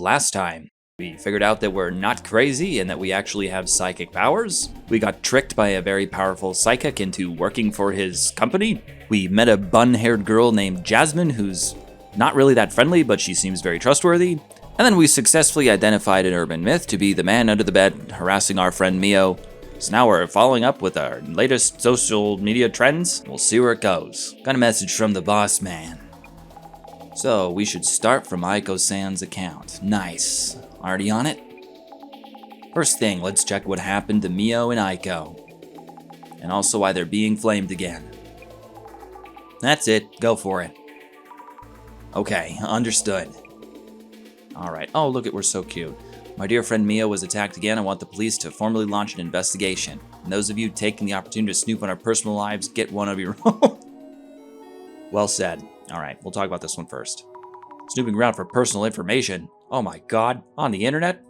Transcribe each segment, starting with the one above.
Last time, we figured out that we're not crazy and that we actually have psychic powers. We got tricked by a very powerful psychic into working for his company. We met a bun-haired girl named Jasmine who's not really that friendly, but she seems very trustworthy. And then we successfully identified an urban myth to be the man under the bed harassing our friend Mio. So now we're following up with our latest social media trends. We'll see where it goes. Got a message from the boss man. So we should start from Eiko-san's account. Nice. Already on it? First thing, let's check what happened to Mio and Eiko. And also why they're being flamed again. That's it. Go for it. Okay, understood. Alright. Oh, look, we're so cute. My dear friend Mio was attacked again. I want the police to formally launch an investigation. And those of you taking the opportunity to snoop on our personal lives, get one of your own. Well said. Alright, we'll talk about this one first. Snooping around for personal information. Oh my god, on the internet?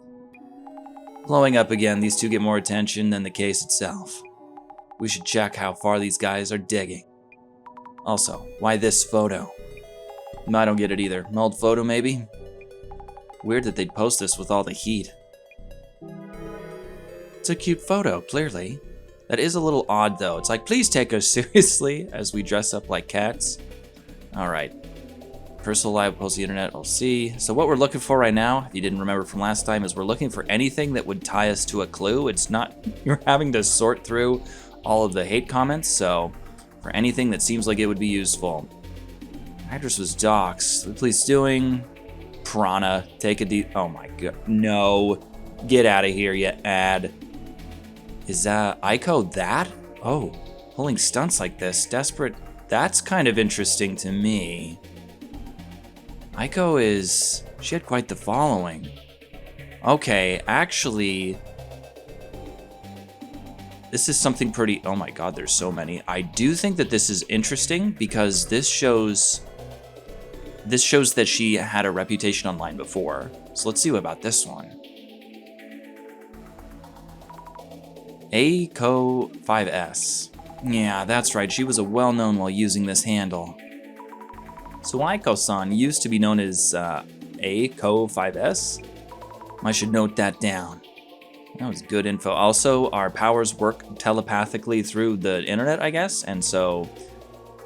Blowing up again, these two get more attention than the case itself. We should check how far these guys are digging. Also, why this photo? I don't get it either. An old photo, maybe? Weird that they'd post this with all the heat. It's a cute photo, clearly. That is a little odd, though. It's like, please take us seriously as we dress up like cats. Alright. Personal live post the internet, I'll see. So what we're looking for right now, if you didn't remember from last time, is we're looking for anything that would tie us to a clue. It's not, you're having to sort through all of the hate comments, so for anything that seems like it would be useful. Actress was doxxed. The police doing? Piranha, take a deep, oh my god, no. Get out of here, you ad. Is that Eiko that? Oh, pulling stunts like this, desperate. That's kind of interesting to me. Eiko is, she had quite the following. Okay, actually, this is something pretty, oh my god, there's so many. I do think that this is interesting because this shows that she had a reputation online before. So let's see what about this one. Eiko 5S. Yeah, that's right, she was a well-known while using this handle. So Eiko-san used to be known as Eiko 5S. I should note that down. That was good info. Also, our powers work telepathically through the internet, I guess, and so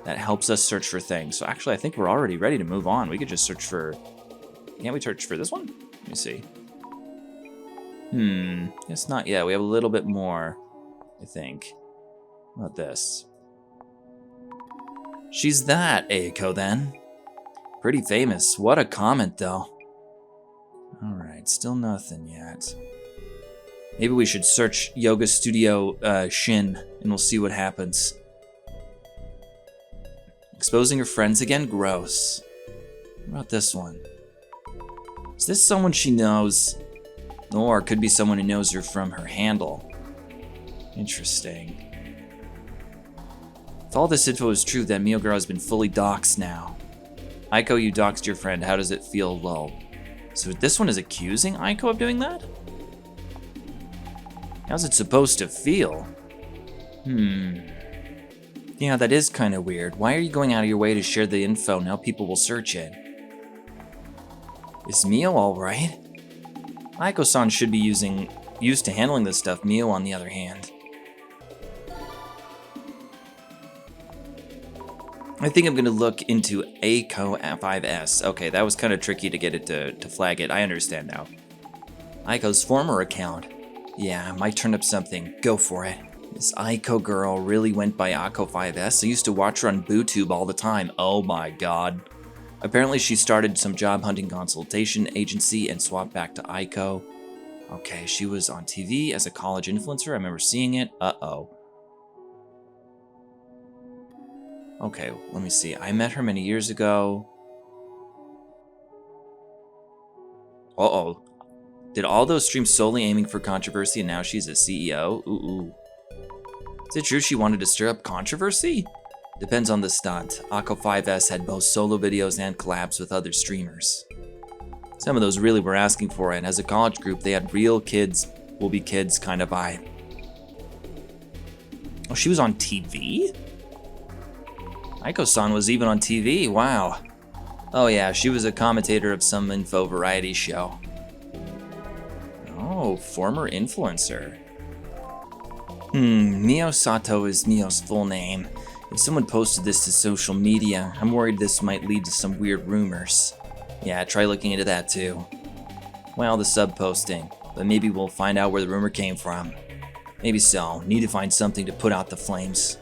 that helps us search for things. So actually, I think we're already ready to move on. We could just search for... Can't we search for this one? Let me see. It's not yet. We have a little bit more, I think. How about this? She's that, Eiko, then. Pretty famous. What a comment, though. Alright, still nothing yet. Maybe we should search Yoga Studio Shin, and we'll see what happens. Exposing her friends again? Gross. What about this one? Is this someone she knows? Or could be someone who knows her from her handle. Interesting. If all this info is true, then Mio-girl has been fully doxxed now. Eiko, you doxed your friend. How does it feel, lol? So this one is accusing Eiko of doing that? How's it supposed to feel? Yeah, that is kind of weird. Why are you going out of your way to share the info? Now people will search it. Is Mio alright? Eiko-san should be used to handling this stuff. Mio, on the other hand. I think I'm going to look into Eiko 5S. Okay, that was kind of tricky to get it to flag it. I understand now. Eiko's former account. Yeah, might turn up something. Go for it. This Eiko girl really went by Eiko 5S. I used to watch her on BooTube all the time. Oh my god. Apparently she started some job hunting consultation agency and swapped back to Eiko. Okay, she was on TV as a college influencer. I remember seeing it. Uh-oh. Okay, let me see. I met her many years ago. Uh-oh. Did all those streams solely aiming for controversy and now she's a CEO? Ooh. Is it true she wanted to stir up controversy? Depends on the stunt. Eiko 5S had both solo videos and collabs with other streamers. Some of those really were asking for it, and as a college group, they had real kids will be kids kind of vibe. Oh, she was on TV? Eiko-san was even on TV, wow. Oh yeah, she was a commentator of some info variety show. Oh, former influencer. Mio Sato is Mio's full name. If someone posted this to social media, I'm worried this might lead to some weird rumors. Yeah, try looking into that too. Well, the sub-posting, but maybe we'll find out where the rumor came from. Maybe so. Need to find something to put out the flames.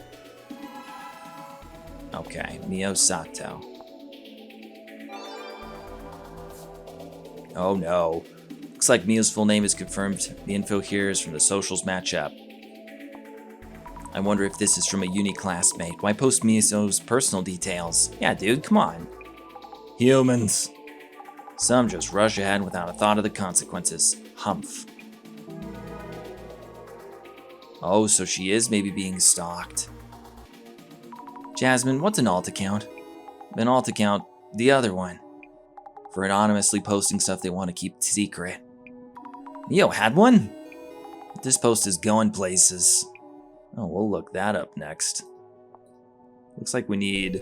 Okay, Mio Sato. Oh no. Looks like Mio's full name is confirmed. The info here is from the socials matchup. I wonder if this is from a uni classmate. Why post Mio's personal details? Yeah, dude, come on. Humans. Some just rush ahead without a thought of the consequences. Humph. Oh, so she is maybe being stalked. Jasmine, what's an alt account? An alt account, the other one. For anonymously posting stuff they want to keep secret. Mio had one? This post is going places. Oh, we'll look that up next. Looks like we need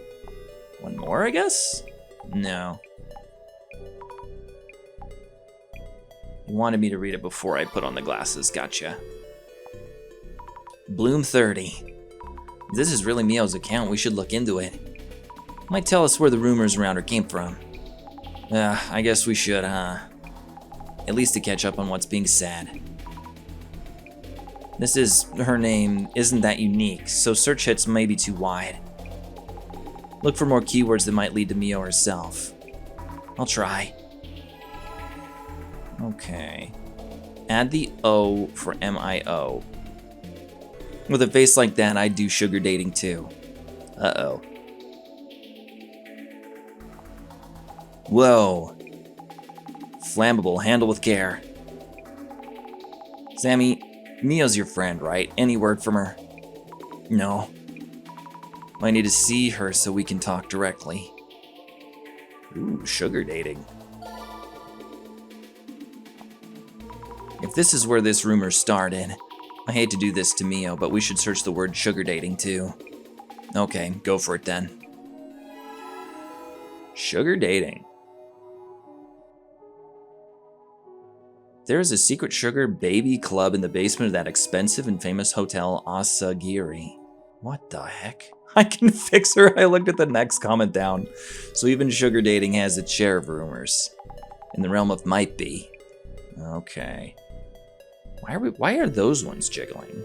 one more, I guess? No. You wanted me to read it before I put on the glasses, gotcha. Bloom 30. If this is really Mio's account, we should look into it. Might tell us where the rumors around her came from. I guess we should, huh? At least to catch up on what's being said. Her name isn't that unique, so search hits may be too wide. Look for more keywords that might lead to Mio herself. I'll try. Okay. Add the O for MIO. With a face like that, I'd do sugar dating too. Uh-oh. Whoa. Flammable, handle with care. Sammy, Mio's your friend, right? Any word from her? No. I need to see her so we can talk directly. Ooh, sugar dating. If this is where this rumor started, I hate to do this to Mio, but we should search the word sugar dating too. Okay, go for it then. Sugar dating. There is a secret sugar baby club in the basement of that expensive and famous hotel Asagiri. What the heck? I can fix her. I looked at the next comment down. So even sugar dating has its share of rumors. In the realm of might be. Okay. Why are those ones jiggling?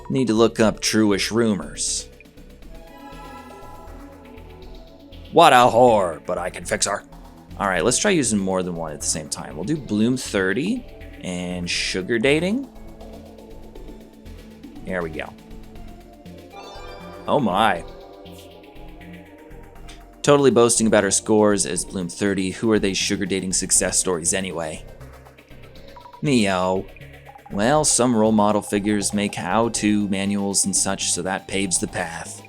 Need to look up true-ish rumors. What a whore, but I can fix her. Alright, let's try using more than one at the same time. We'll do Bloom 30 and sugar dating. There we go. Oh my. Totally boasting about her scores as Bloom 30. Who are they sugar dating success stories anyway? Mio. Well, some role model figures make how-to manuals and such, so that paves the path.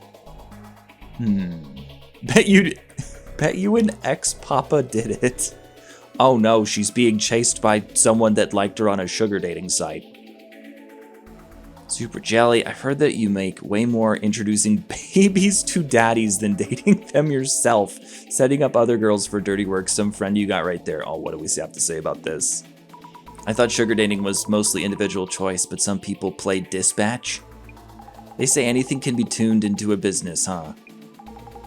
Bet you an ex-papa did it. Oh no, she's being chased by someone that liked her on a sugar dating site. Super Jelly, I've heard that you make way more introducing babies to daddies than dating them yourself. Setting up other girls for dirty work, some friend you got right there. Oh, what do we have to say about this? I thought sugar dating was mostly individual choice, but some people play dispatch. They say anything can be tuned into a business, huh?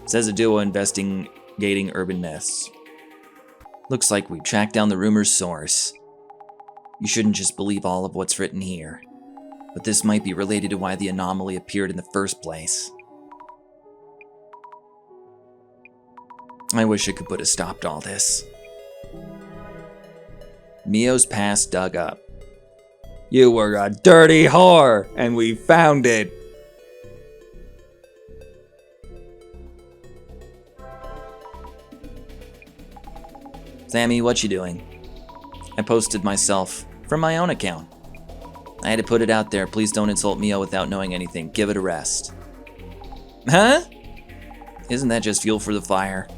Says a duo investigating urban myths. Looks like we've tracked down the rumor's source. You shouldn't just believe all of what's written here, but this might be related to why the anomaly appeared in the first place. I wish I could put a stop to all this. Mio's past dug up. You were a dirty whore, and we found it. Sammy, what you doing? I posted myself from my own account. I had to put it out there. Please don't insult Mio without knowing anything. Give it a rest. Huh? Isn't that just fuel for the fire?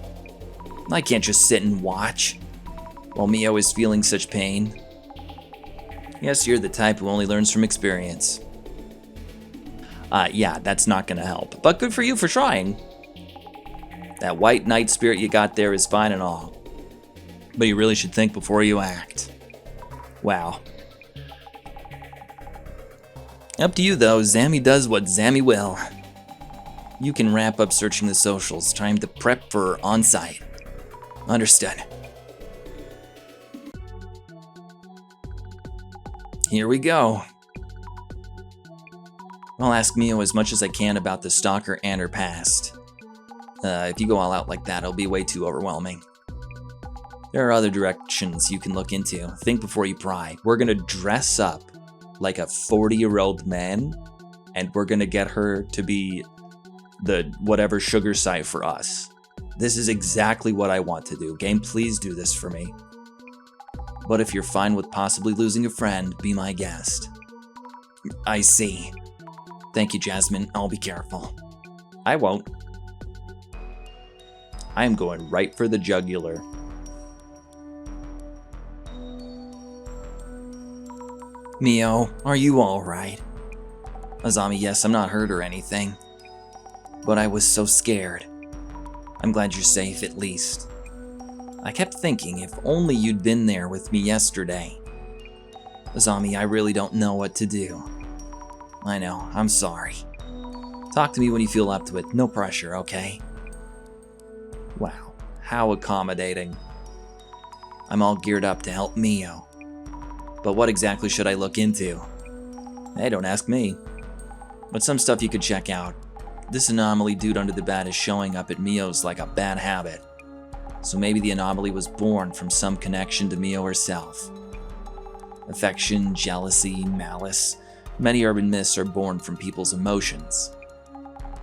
I can't just sit and watch while Mio is feeling such pain. Yes, you're the type who only learns from experience. Yeah, that's not gonna help. But good for you for trying. That white knight spirit you got there is fine and all. But you really should think before you act. Wow. Up to you though, Zammy does what Zammy will. You can wrap up searching the socials. Time to prep for on-site. Understood. Here we go. I'll ask Mio as much as I can about the stalker and her past. If you go all out like that, it'll be way too overwhelming. There are other directions you can look into. Think before you pry. We're gonna dress up like a 40-year-old man, and we're gonna get her to be the whatever sugar site for us. This is exactly what I want to do. Game, please do this for me. But if you're fine with possibly losing a friend, be my guest. I see. Thank you, Jasmine. I'll be careful. I won't. I am going right for the jugular. Mio, are you alright? Azami, yes, I'm not hurt or anything. But I was so scared. I'm glad you're safe, at least. I kept thinking, if only you'd been there with me yesterday. Azami, I really don't know what to do. I know, I'm sorry. Talk to me when you feel up to it, no pressure, okay? Wow, how accommodating. I'm all geared up to help Mio. But what exactly should I look into? Hey, don't ask me. But some stuff you could check out. This anomaly dude under the bed is showing up at Mio's like a bad habit. So maybe the anomaly was born from some connection to Mio herself. Affection, jealousy, malice. Many urban myths are born from people's emotions.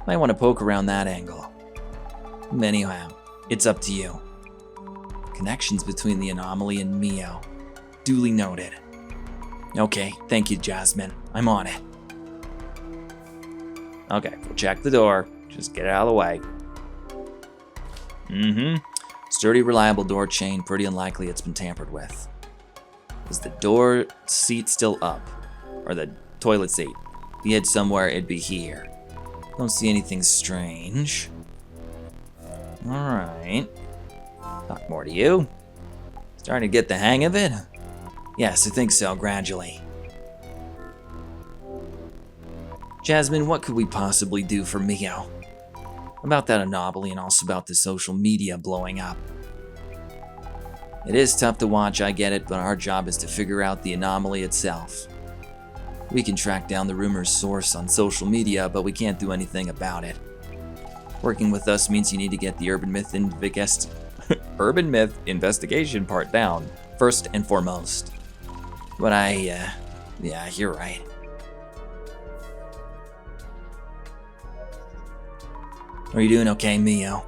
Might want to poke around that angle. Anyhow, it's up to you. Connections between the anomaly and Mio. Duly noted. Okay, thank you, Jasmine. I'm on it. Okay, we'll check the door. Just get it out of the way. Sturdy, reliable door chain. Pretty unlikely it's been tampered with. Is the door seat still up? Or the toilet seat? If you had somewhere, it'd be here. Don't see anything strange. Alright. Talk more to you. Starting to get the hang of it? Yes, I think so, gradually. Jasmine, what could we possibly do for Mio? About that anomaly and also about the social media blowing up. It is tough to watch, I get it, but our job is to figure out the anomaly itself. We can track down the rumor's source on social media, but we can't do anything about it. Working with us means you need to get the urban myth investigation part down, first and foremost. But yeah, you're right. Are you doing okay, Mio?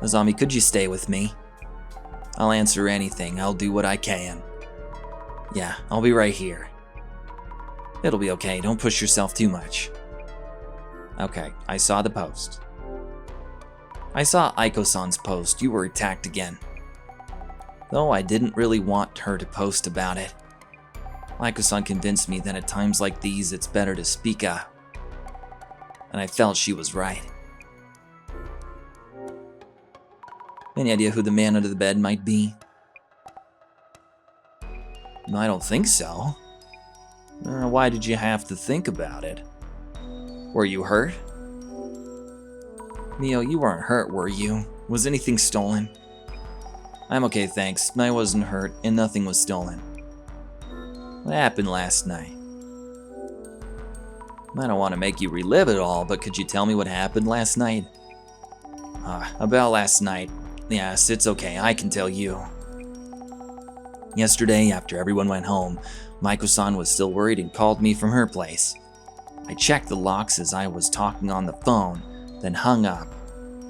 Azami, could you stay with me? I'll answer anything. I'll do what I can. Yeah, I'll be right here. It'll be okay. Don't push yourself too much. Okay, I saw the post. I saw Eiko-san's post. You were attacked again. Though I didn't really want her to post about it. Eiko-san convinced me that at times like these, it's better to speak up. And I felt she was right. Any idea who the man under the bed might be? I don't think so. Why did you have to think about it? Were you hurt? Mio, you weren't hurt, were you? Was anything stolen? I'm okay, thanks. I wasn't hurt, and nothing was stolen. What happened last night? I don't want to make you relive it all, but could you tell me what happened last night? About last night. Yes, it's okay, I can tell you. Yesterday, after everyone went home, Maiko-san was still worried and called me from her place. I checked the locks as I was talking on the phone, then hung up.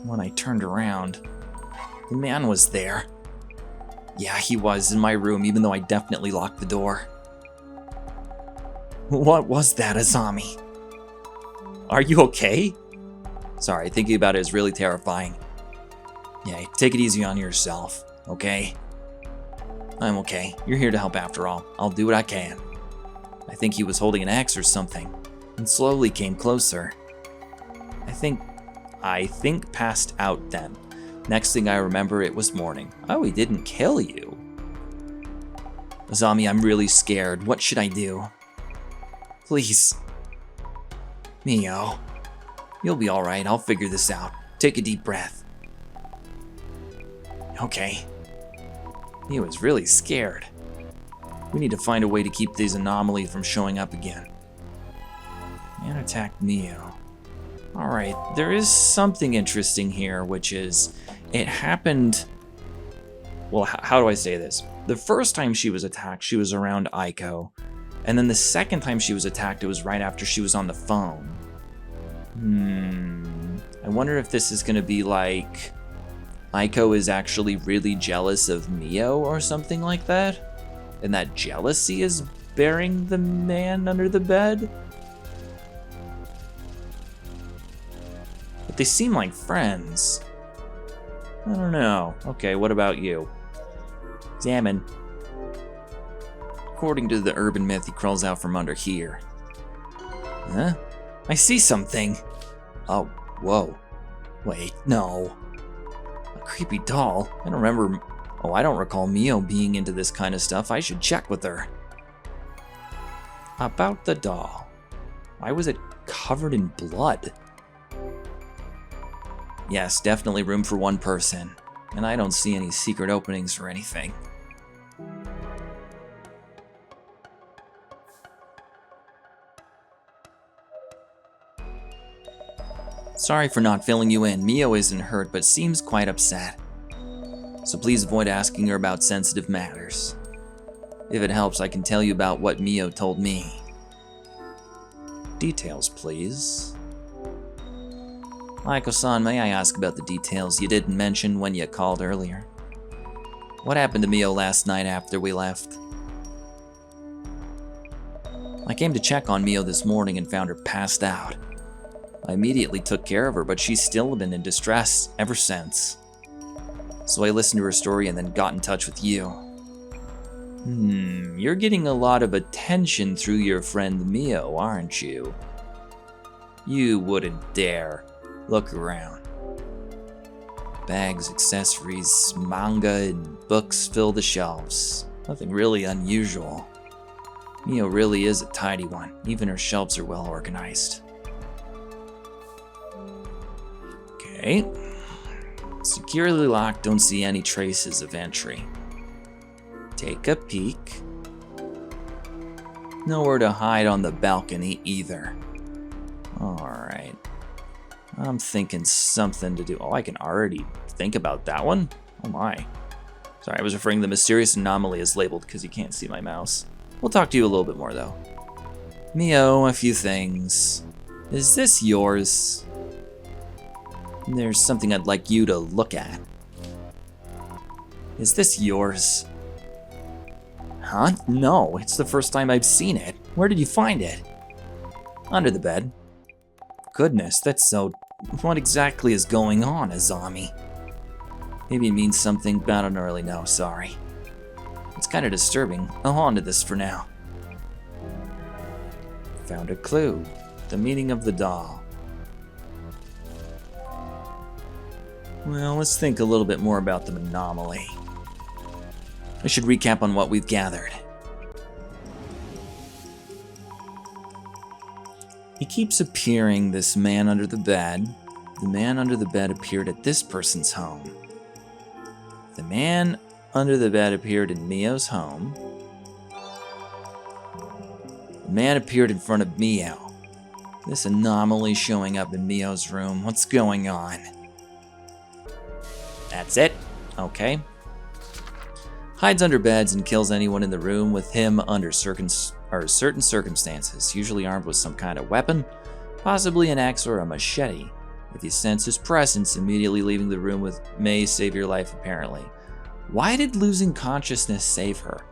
When I turned around, the man was there. Yeah, he was in my room, even though I definitely locked the door. What was that, Azami? Are you okay? Sorry, thinking about it is really terrifying. Yeah, take it easy on yourself, okay? I'm okay. You're here to help after all. I'll do what I can. I think he was holding an axe or something, and slowly came closer. I think passed out then. Next thing I remember, it was morning. Oh, he didn't kill you. Azami, I'm really scared. What should I do? Please. Mio. You'll be alright. I'll figure this out. Take a deep breath. Okay. Mio is really scared. We need to find a way to keep these anomalies from showing up again. Man attacked Mio. Alright, there is something interesting here, which is, it happened... Well, how do I say this? The first time she was attacked, she was around Eiko. And then the second time she was attacked, it was right after she was on the phone. I wonder if this is gonna be like... Eiko is actually really jealous of Mio or something like that? And that jealousy is bearing the man under the bed? But they seem like friends. I don't know. Okay, what about you? Examine. According to the urban myth, he crawls out from under here. Huh? I see something. Oh, whoa. Wait, no. A creepy doll? I don't remember... Oh, I don't recall Mio being into this kind of stuff. I should check with her. About the doll. Why was it covered in blood? Yes, definitely room for one person. And I don't see any secret openings or anything. Sorry for not filling you in. Mio isn't hurt, but seems quite upset. So please avoid asking her about sensitive matters. If it helps, I can tell you about what Mio told me. Details, please. Eiko-san, may I ask about the details you didn't mention when you called earlier? What happened to Mio last night after we left? I came to check on Mio this morning and found her passed out. I immediately took care of her, but she's still been in distress ever since. So I listened to her story and then got in touch with you. You're getting a lot of attention through your friend Mio, aren't you? You wouldn't dare. Look around. Bags, accessories, manga, and books fill the shelves. Nothing really unusual. Mio really is a tidy one. Even her shelves are well organized. Okay. Securely locked, don't see any traces of entry. Take a peek. Nowhere to hide on the balcony either. Alright. I'm thinking something to do. Oh, I can already think about that one? Oh my. Sorry, I was referring to the mysterious anomaly as labeled because you can't see my mouse. We'll talk to you a little bit more though. Mio, a few things. Is this yours? There's something I'd like you to look at. Is this yours? Huh? No, it's the first time I've seen it. Where did you find it? Under the bed. Goodness, that's so... What exactly is going on, Azami? Maybe it means something, but I don't really know, sorry. It's kind of disturbing. I'll hold on to this for now. Found a clue. The meaning of the doll. Well, let's think a little bit more about the anomaly. I should recap on what we've gathered. He keeps appearing, this man under the bed. The man under the bed appeared at this person's home. The man under the bed appeared in Mio's home. The man appeared in front of Mio. This anomaly showing up in Mio's room. What's going on? That's it? Okay. Hides under beds and kills anyone in the room with him under certain circumstances, usually armed with some kind of weapon, possibly an axe or a machete. If you sense his presence, immediately leaving the room with may save your life apparently. Why did losing consciousness save her?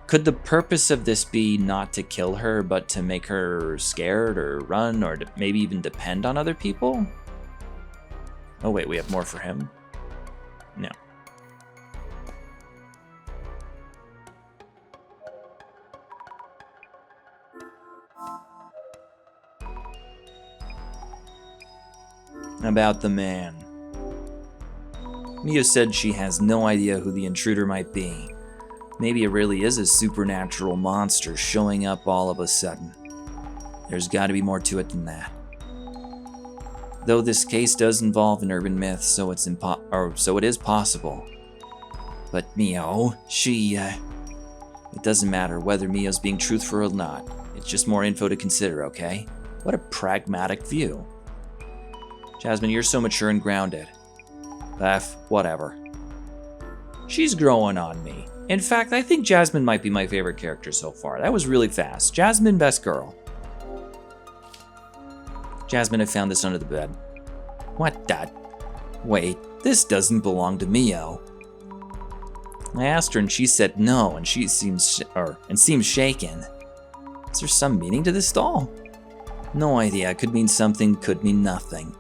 Could the purpose of this be not to kill her, but to make her scared or run, or to maybe even depend on other people? Oh wait, we have more for him? No. About the man. Mio said she has no idea who the intruder might be. Maybe it really is a supernatural monster showing up all of a sudden. There's got to be more to it than that. Though this case does involve an urban myth, so it is possible. But Mio, it doesn't matter whether Mio's being truthful or not. It's just more info to consider, okay? What a pragmatic view. Jasmine, you're so mature and grounded. Whatever. She's growing on me. In fact, I think Jasmine might be my favorite character so far. That was really fast. Jasmine, best girl. Jasmine, I found this under the bed. What the? Wait, this doesn't belong to Mio. I asked her and she said no, and she seems shaken. Is there some meaning to this doll? No idea. Could mean something, could mean nothing.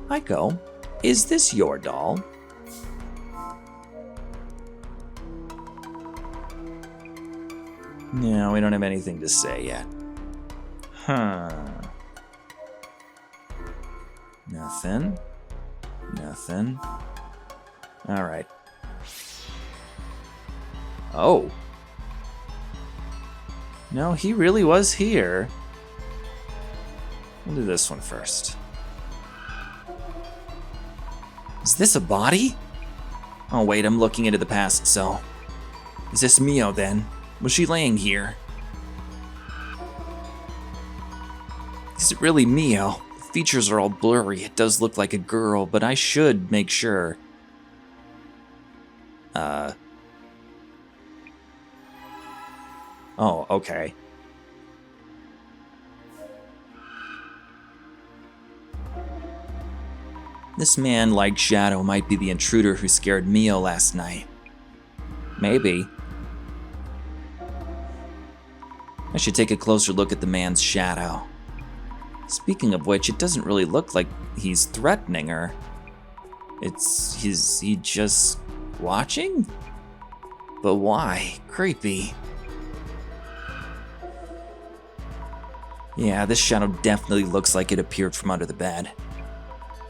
Eiko, is this your doll? No, we don't have anything to say yet. Huh. Nothing. Nothing. Alright. Oh. No, he really was here. We'll do this one first. Is this a body? Oh wait, I'm looking into the past, so... Is this Mio then? Was she laying here? Is it really Mio? The features are all blurry. It does look like a girl, but I should make sure. Oh, okay. This man, like Shadow, might be the intruder who scared Mio last night. Maybe. I should take a closer look at the man's shadow. Speaking of which, it doesn't really look like he's threatening her. Is he just watching? But why? Creepy. Yeah, this shadow definitely looks like it appeared from under the bed.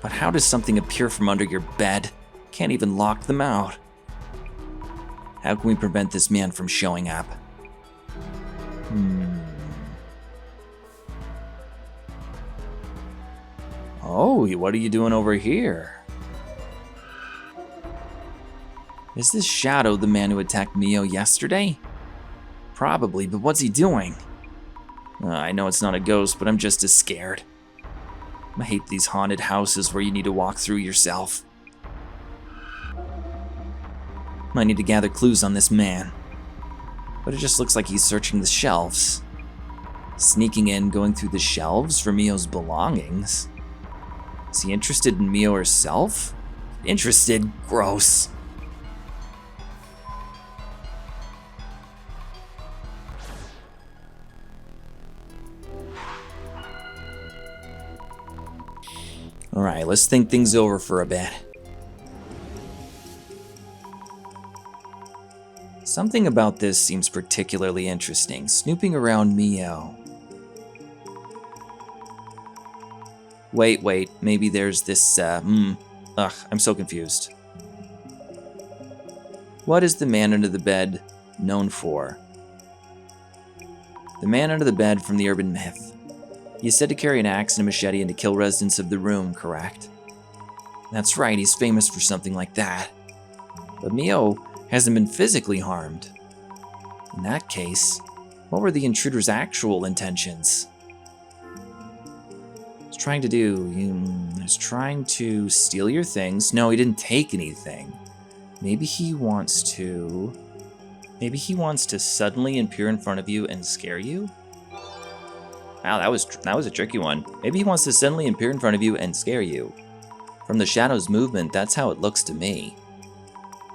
But how does something appear from under your bed? Can't even lock them out. How can we prevent this man from showing up? Oh, what are you doing over here? Is this Shadow the man who attacked Mio yesterday? Probably, but what's he doing? I know it's not a ghost, but I'm just as scared. I hate these haunted houses where you need to walk through yourself. Might need to gather clues on this man. But it just looks like he's searching the shelves. Sneaking in, going through the shelves for Mio's belongings. Is he interested in Mio herself? Interested? Gross. Alright, let's think things over for a bit. Something about this seems particularly interesting. Snooping around Mio. Wait, maybe there's this, I'm so confused. What is the man under the bed known for? The man under the bed from the urban myth. He is said to carry an axe and a machete and to kill residents of the room, correct? That's right, he's famous for something like that. But Mio hasn't been physically harmed. In that case, what were the intruder's actual intentions? He's trying to steal your things. No, he didn't take anything. Maybe he wants to suddenly appear in front of you and scare you? Wow, that was a tricky one. Maybe he wants to suddenly appear in front of you and scare you. From the shadow's movement, that's how it looks to me.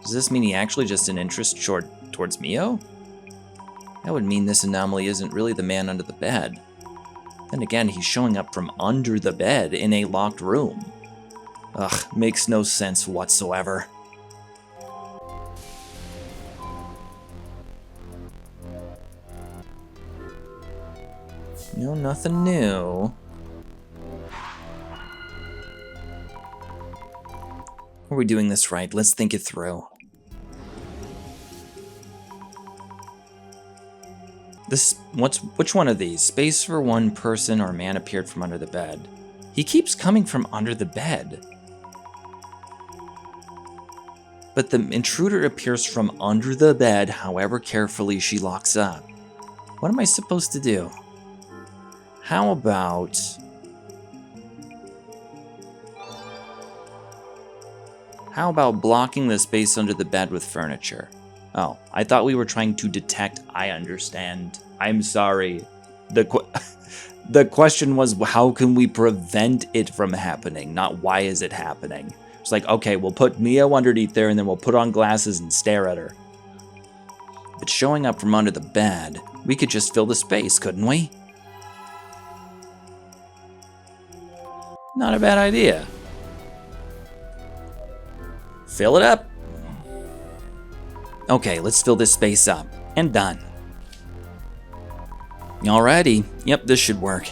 Does this mean he actually just an interest towards Mio? That would mean this anomaly isn't really the man under the bed. Then again, he's showing up from under the bed in a locked room. Ugh, makes no sense whatsoever. No, nothing new. Are we doing this right? Let's think it through. Which one of these? Space for one person or man appeared from under the bed? He keeps coming from under the bed. But the intruder appears from under the bed, however carefully she locks up. What am I supposed to do? How about... blocking the space under the bed with furniture? Oh, I thought we were trying to detect. I understand. I'm sorry. The question was, how can we prevent it from happening? Not why is it happening? It's like, okay, we'll put Mio underneath there and then we'll put on glasses and stare at her. But showing up from under the bed, we could just fill the space, couldn't we? Not a bad idea. Fill it up. Okay, let's fill this space up. And done. Alrighty. Yep, this should work.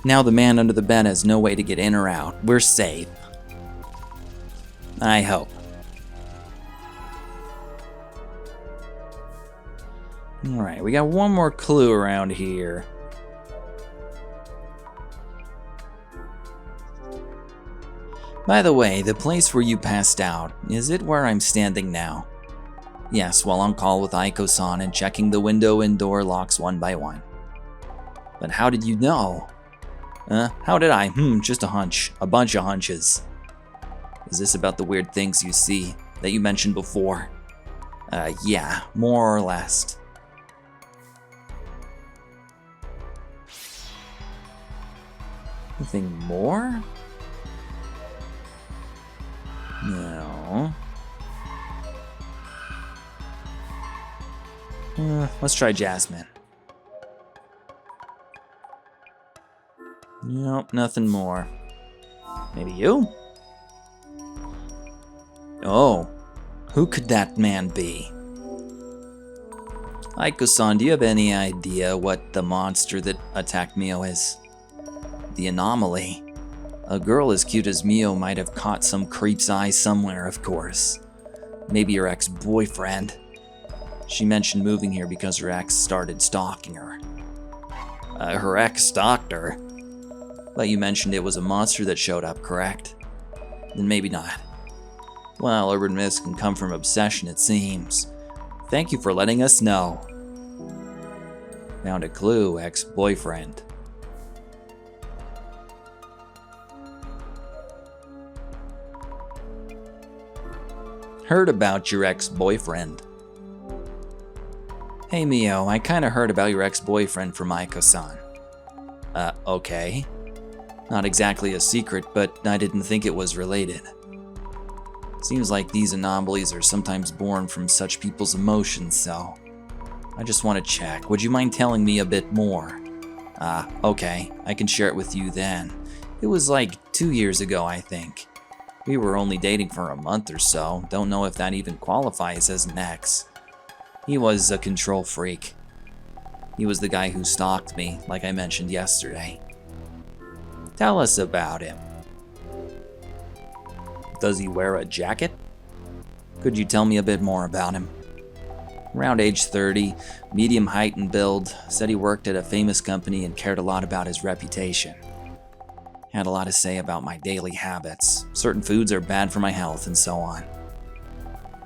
Now the man under the bed has no way to get in or out. We're safe. I hope. Alright, we got one more clue around here. By the way, the place where you passed out, is it where I'm standing now? Yes, while on call with Eiko-san and checking the window and door locks one by one. But how did you know? How did I? Just a hunch. A bunch of hunches. Is this about the weird things you see that you mentioned before? Yeah, more or less. Anything more? No. Let's try Jasmine. Nope, nothing more. Maybe you? Oh, who could that man be? Eiko-san, do you have any idea what the monster that attacked Mio is? The anomaly. A girl as cute as Mio might have caught some creep's eye somewhere, of course. Maybe her ex-boyfriend. She mentioned moving here because her ex started stalking her. Her ex stalked her? But you mentioned it was a monster that showed up, correct? Then maybe not. Well, urban myths can come from obsession, it seems. Thank you for letting us know. Found a clue, ex-boyfriend. Heard about your ex-boyfriend. Hey Mio, I kinda heard about your ex-boyfriend from Eiko-san. Okay. Not exactly a secret, but I didn't think it was related. Seems like these anomalies are sometimes born from such people's emotions, so... I just want to check. Would you mind telling me a bit more? Okay. I can share it with you then. It was like 2 years ago, I think. We were only dating for a month or so. Don't know if that even qualifies as an ex. He was a control freak. He was the guy who stalked me, like I mentioned yesterday. Tell us about him. Does he wear a jacket? Could you tell me a bit more about him? Around age 30, medium height and build, said he worked at a famous company and cared a lot about his reputation. Had a lot to say about my daily habits. Certain foods are bad for my health and so on.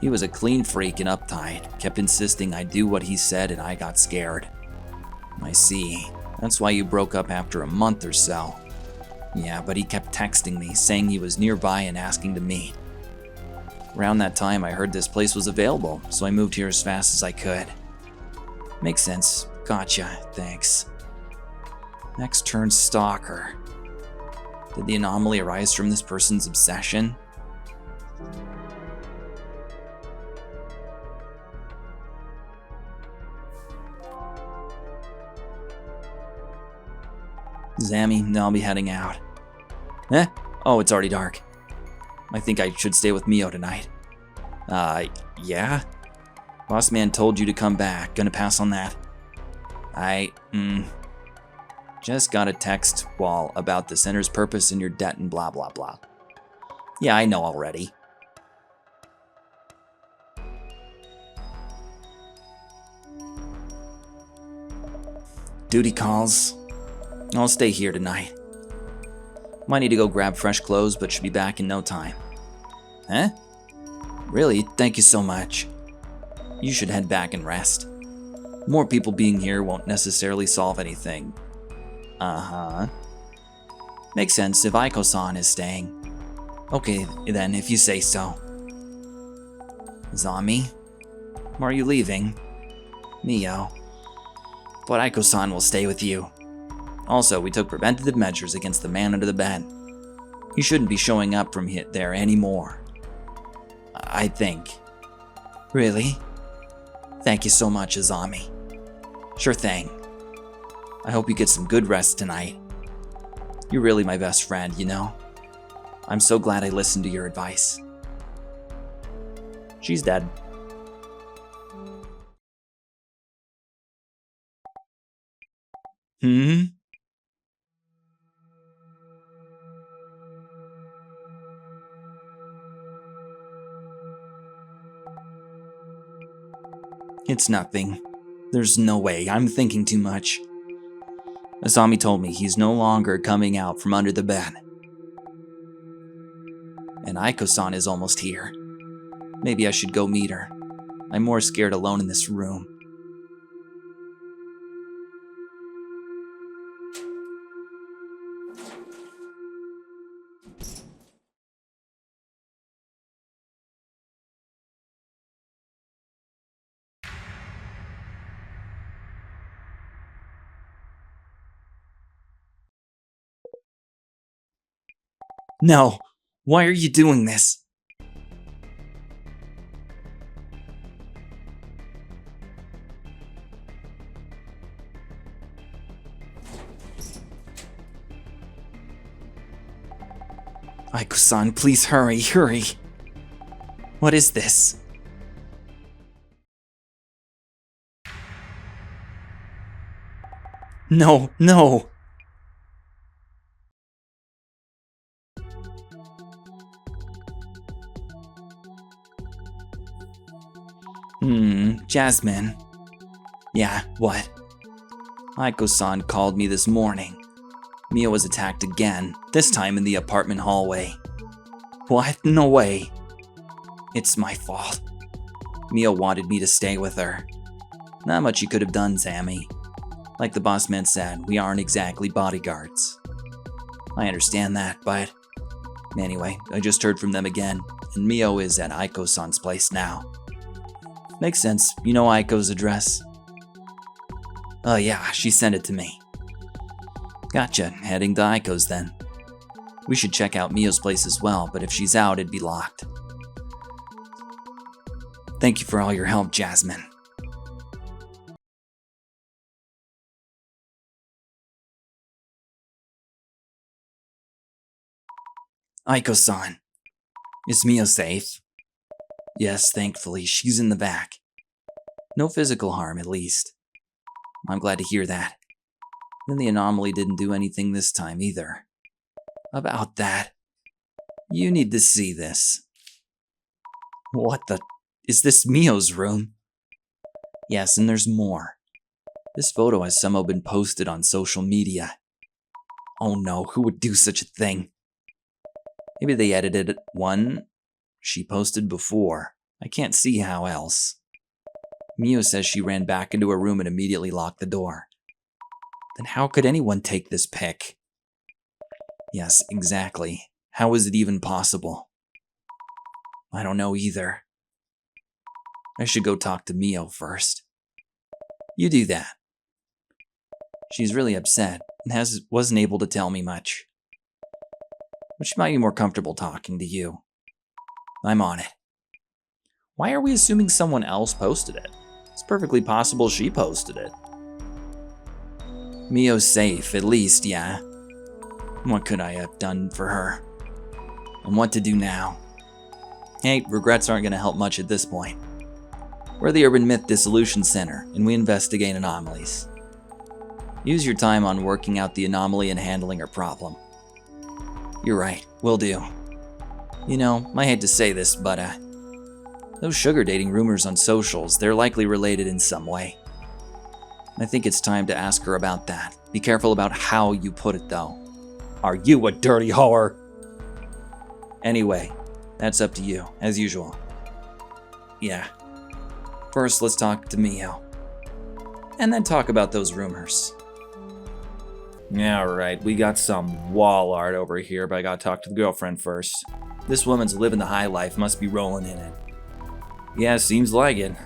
He was a clean freak and uptight, kept insisting I do what he said and I got scared. I see. That's why you broke up after a month or so. Yeah, but he kept texting me, saying he was nearby and asking to meet. Around that time, I heard this place was available, so I moved here as fast as I could. Makes sense. Gotcha. Thanks. Next turn, stalker. Did the anomaly arise from this person's obsession? Zammy, no, I'll be heading out. Oh, it's already dark. I think I should stay with Mio tonight. Yeah? Boss man told you to come back. Gonna pass on that. Just got a text wall about the center's purpose and your debt and blah blah blah. Yeah, I know already. Duty calls. I'll stay here tonight. Might need to go grab fresh clothes, but should be back in no time. Huh? Really? Thank you so much. You should head back and rest. More people being here won't necessarily solve anything. Uh-huh. Makes sense if Eiko-san is staying. Okay, then, if you say so. Zami? Why are you leaving? Mio. But Eiko-san will stay with you. Also, we took preventative measures against the man under the bed. He shouldn't be showing up from there anymore. I think. Really? Thank you so much, Azami. Sure thing. I hope you get some good rest tonight. You're really my best friend, you know? I'm so glad I listened to your advice. She's dead. It's nothing. There's no way. I'm thinking too much. Asami told me he's no longer coming out from under the bed. And Eiko-san is almost here. Maybe I should go meet her. I'm more scared alone in this room. No! Why are you doing this? Eiko-san, please hurry. What is this? No. Jasmine. Yeah, what? Eiko-san called me this morning. Mia was attacked again, this time in the apartment hallway. What? No way. It's my fault. Mia wanted me to stay with her. Not much you could have done, Sammy. Like the boss man said, we aren't exactly bodyguards. I understand that, but... Anyway, I just heard from them again, and Mio is at Eiko-san's place now. Makes sense. You know Eiko's address? Oh yeah, she sent it to me. Gotcha. Heading to Eiko's then. We should check out Mio's place as well, but if she's out, it'd be locked. Thank you for all your help, Jasmine. Eiko-san. Is Mio safe? Yes, thankfully, she's in the back. No physical harm, at least. I'm glad to hear that. Then the anomaly didn't do anything this time either. About that, you need to see this. What the... Is this Mio's room? Yes, and there's more. This photo has somehow been posted on social media. Oh no, who would do such a thing? Maybe they edited one she posted before. I can't see how else. Mio says she ran back into her room and immediately locked the door. Then how could anyone take this pic? Yes, exactly. How is it even possible? I don't know either. I should go talk to Mio first. You do that. She's really upset and wasn't able to tell me much. But she might be more comfortable talking to you. I'm on it. Why are we assuming someone else posted it? It's perfectly possible she posted it. Mio's safe, at least, yeah. What could I have done for her? And what to do now? Hey, regrets aren't going to help much at this point. We're the Urban Myth Dissolution Center, and we investigate anomalies. Use your time on working out the anomaly and handling her problem. You're right, will do. You know, I hate to say this, but those sugar dating rumors on socials, they're likely related in some way. I think it's time to ask her about that. Be careful about how you put it, though. Are you a dirty whore? Anyway, that's up to you, as usual. Yeah. First, let's talk to Mio. And then talk about those rumors. Yeah, right. We got some wall art over here, but I gotta talk to the girlfriend first. This woman's living the high life, must be rolling in it. Yeah, seems like it.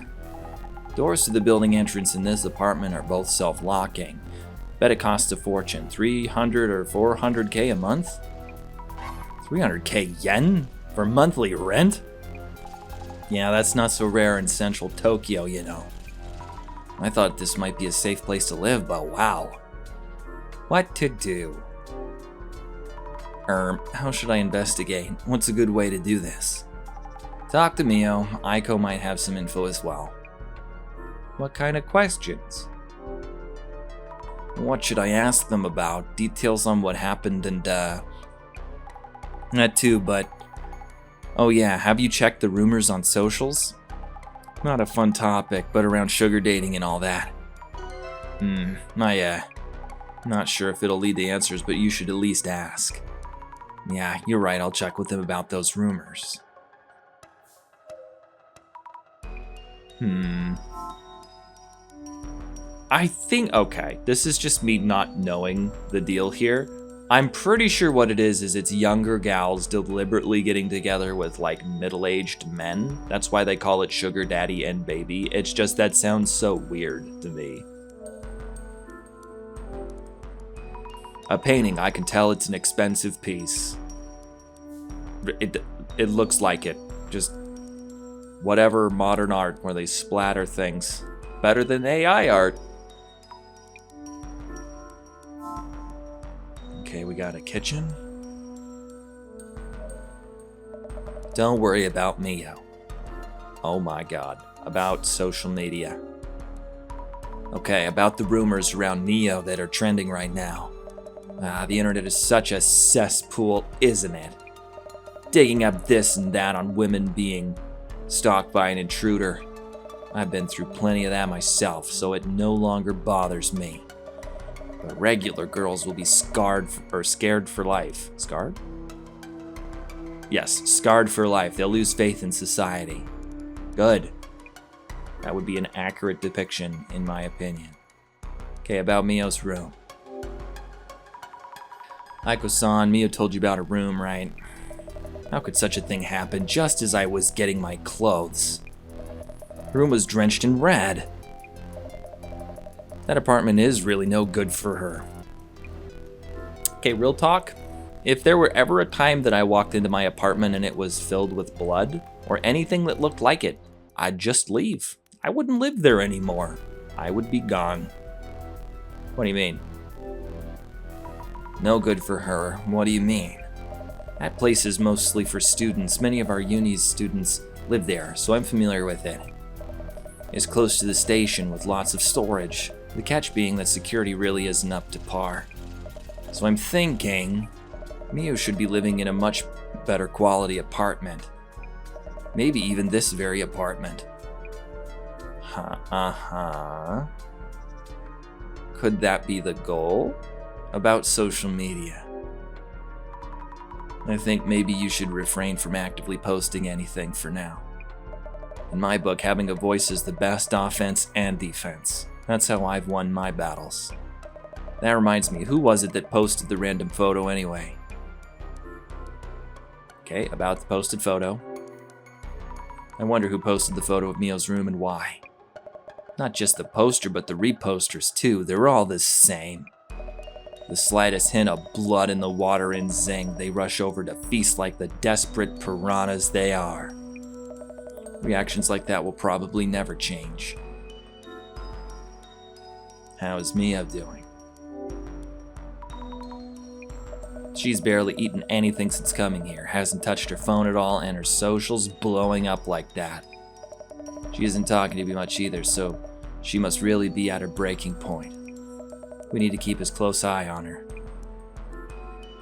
Doors to the building entrance in this apartment are both self-locking. Bet it costs a fortune, 300 or 400k a month? 300k yen? For monthly rent? Yeah, that's not so rare in central Tokyo, you know. I thought this might be a safe place to live, but wow. What to do? How should I investigate? What's a good way to do this? Talk to Mio. Eiko might have some info as well. What kind of questions? What should I ask them about? Details on what happened and, That too, but... Oh yeah, have you checked the rumors on socials? Not a fun topic, but around sugar dating and all that. Not sure if it'll lead to answers, but you should at least ask. Yeah, you're right, I'll check with them about those rumors. I think, okay, this is just me not knowing the deal here. I'm pretty sure what it is it's younger gals deliberately getting together with like middle-aged men. That's why they call it sugar daddy and baby. It's just that sounds so weird to me. A painting, I can tell it's an expensive piece. It looks like it. Just whatever modern art where they splatter things. Better than AI art. Okay, we got a kitchen. Don't worry about Mio. Oh my god, about social media. Okay, about the rumors around Mio that are trending right now. The internet is such a cesspool, isn't it? Digging up this and that on women being stalked by an intruder. I've been through plenty of that myself, so it no longer bothers me. But regular girls will be scared for life. Scarred? Yes, scarred for life. They'll lose faith in society. Good. That would be an accurate depiction, in my opinion. Okay, about Mio's room. Eiko-san, Mio told you about a room, right? How could such a thing happen just as I was getting my clothes? The room was drenched in red. That apartment is really no good for her. Okay, real talk. If there were ever a time that I walked into my apartment and it was filled with blood, or anything that looked like it, I'd just leave. I wouldn't live there anymore. I would be gone. What do you mean? No good for her. What do you mean? That place is mostly for students. Many of our uni's students live there, so I'm familiar with it. It's close to the station with lots of storage. The catch being that security really isn't up to par. So I'm thinking Mio should be living in a much better quality apartment. Maybe even this very apartment. Could that be the goal? About social media. I think maybe you should refrain from actively posting anything for now. In my book, having a voice is the best offense and defense. That's how I've won my battles. That reminds me, who was it that posted the random photo anyway? Okay, about the posted photo. I wonder who posted the photo of Mio's room and why. Not just the poster, but the reposters too. They're all the same. The slightest hint of blood in the water and zing, they rush over to feast like the desperate piranhas they are. Reactions like that will probably never change. How is Mio doing? She's barely eaten anything since coming here, hasn't touched her phone at all, and her social's blowing up like that. She isn't talking to me much either, so she must really be at her breaking point. We need to keep a close eye on her.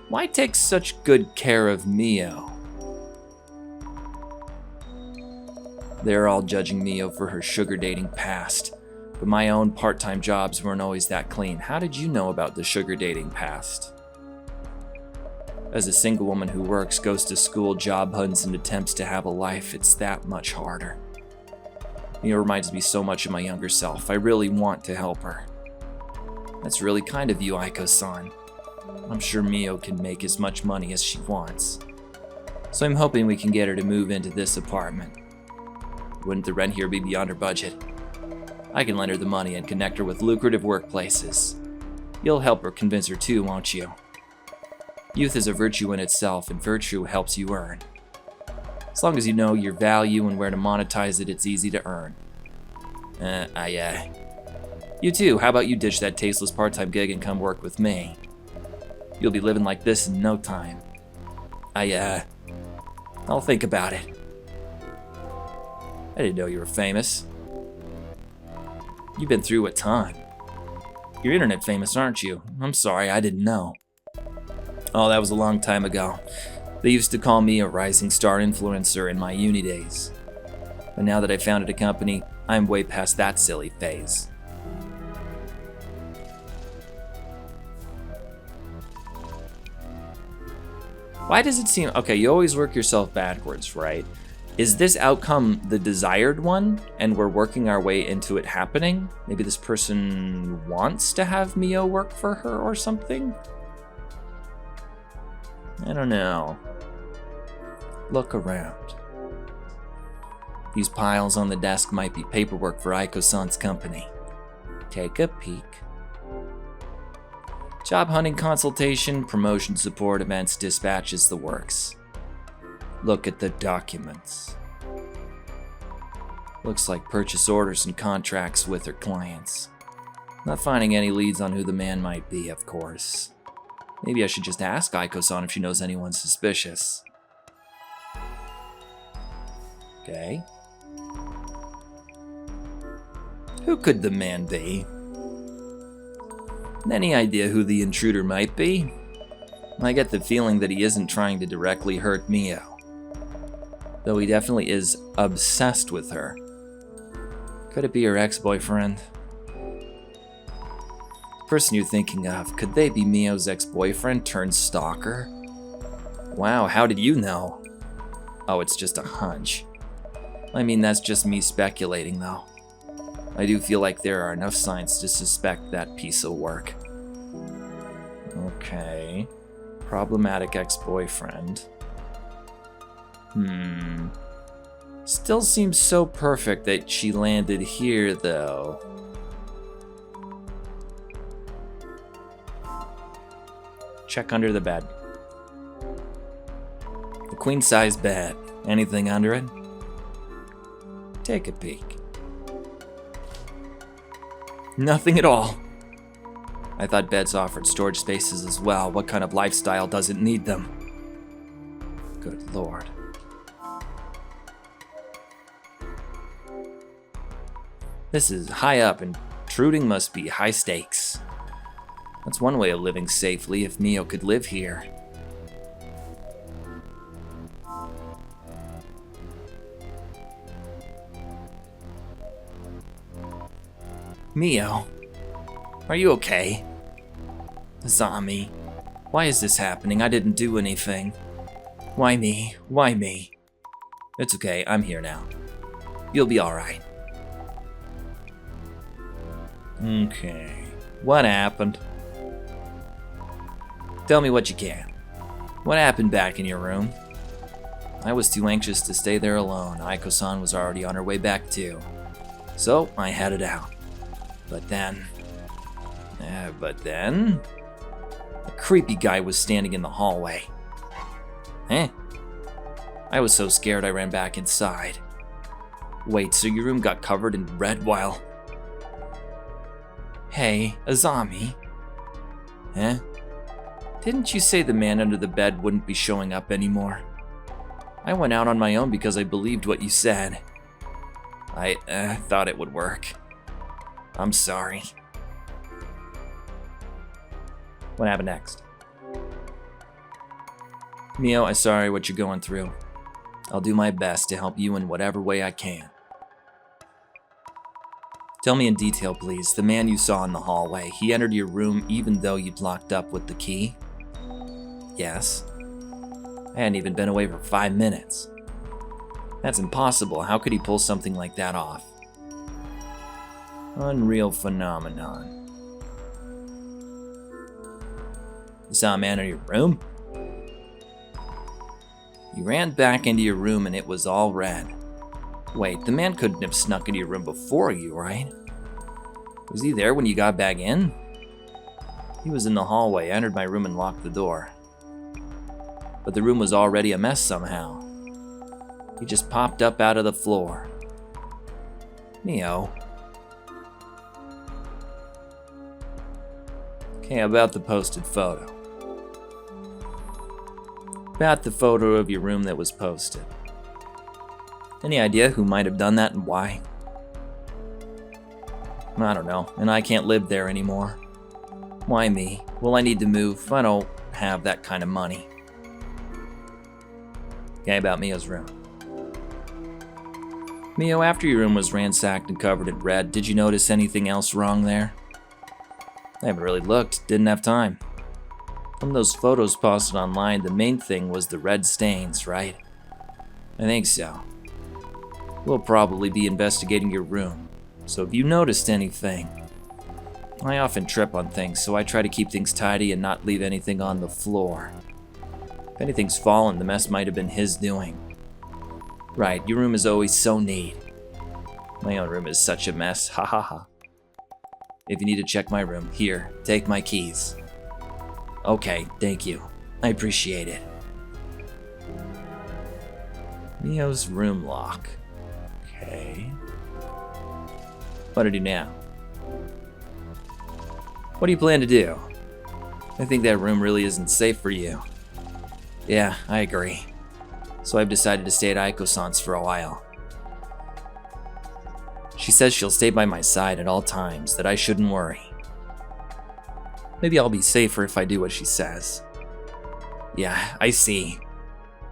Why take such good care of Mio? They're all judging Mio for her sugar dating past, but my own part-time jobs weren't always that clean. How did you know about the sugar dating past? As a single woman who works, goes to school, job hunts, and attempts to have a life, it's that much harder. Mio reminds me so much of my younger self. I really want to help her. That's really kind of you, Eiko-san. I'm sure Mio can make as much money as she wants. So I'm hoping we can get her to move into this apartment. Wouldn't the rent here be beyond her budget? I can lend her the money and connect her with lucrative workplaces. You'll help her convince her too, won't you? Youth is a virtue in itself, and virtue helps you earn. As long as you know your value and where to monetize it, it's easy to earn. You too, how about you ditch that tasteless part-time gig and come work with me? You'll be living like this in no time. I'll think about it. I didn't know you were famous. You've been through a ton. You're internet famous, aren't you? I'm sorry, I didn't know. Oh, that was a long time ago. They used to call me a rising star influencer in my uni days. But now that I founded a company, I'm way past that silly phase. Why does it seem... Okay, you always work yourself backwards, right? Is this outcome the desired one, and we're working our way into it happening? Maybe this person wants to have Mio work for her or something? I don't know. Look around. These piles on the desk might be paperwork for Eiko-san's company. Take a peek. Job hunting consultation, promotion support, events, dispatches, the works. Look at the documents. Looks like purchase orders and contracts with her clients. Not finding any leads on who the man might be, of course. Maybe I should just ask Eiko-san if she knows anyone suspicious. Okay. Who could the man be? Any idea who the intruder might be? I get the feeling that he isn't trying to directly hurt Mio, though he definitely is obsessed with her. Could it be her ex-boyfriend? The person you're thinking of, could they be Mio's ex-boyfriend turned stalker? Wow, how did you know? Oh, it's just a hunch. I mean, that's just me speculating, though. I do feel like there are enough signs to suspect that piece of work. Okay. Problematic ex-boyfriend. Still seems so perfect that she landed here, though. Check under the bed. The queen-size bed. Anything under it? Take a peek. Nothing at all. I thought beds offered storage spaces as well. What kind of lifestyle doesn't need them? Good lord. This is high up, and intruding must be high stakes. That's one way of living safely if Mio could live here. Mio, are you okay? Azami, why is this happening? I didn't do anything. Why me? Why me? It's okay, I'm here now. You'll be alright. Okay, what happened? Tell me what you can. What happened back in your room? I was too anxious to stay there alone. Eiko-san was already on her way back too. So I headed out. But then... a creepy guy was standing in the hallway. I was so scared I ran back inside. Wait, so your room got covered in red while... Hey, Azami. Didn't you say the man under the bed wouldn't be showing up anymore? I went out on my own because I believed what you said. I thought it would work. I'm sorry. What happened next? Mio, I'm sorry what you're going through. I'll do my best to help you in whatever way I can. Tell me in detail, please. The man you saw in the hallway, he entered your room even though you'd locked up with the key? Yes. I hadn't even been away for 5 minutes. That's impossible. How could he pull something like that off? Unreal phenomenon. You saw a man in your room? You ran back into your room and it was all red. Wait, the man couldn't have snuck into your room before you, right? Was he there when you got back in? He was in the hallway, entered my room and locked the door. But the room was already a mess somehow. He just popped up out of the floor. Neo. Okay, about the posted photo. About the photo of your room that was posted. Any idea who might have done that and why? I don't know, and I can't live there anymore. Why me? Well, I need to move. I don't have that kind of money. Okay, about Mio's room. Mio, after your room was ransacked and covered in red, did you notice anything else wrong there? I haven't really looked, didn't have time. From those photos posted online, the main thing was the red stains, right? I think so. We'll probably be investigating your room, so if you noticed anything... I often trip on things, so I try to keep things tidy and not leave anything on the floor. If anything's fallen, the mess might have been his doing. Right, your room is always so neat. My own room is such a mess, ha ha ha. If you need to check my room, here, take my keys. Okay, thank you. I appreciate it. Mio's room lock. Okay. What to do now? What do you plan to do? I think that room really isn't safe for you. Yeah, I agree. So I've decided to stay at Eiko-san's for a while. She says she'll stay by my side at all times, that I shouldn't worry. Maybe I'll be safer if I do what she says. Yeah, I see.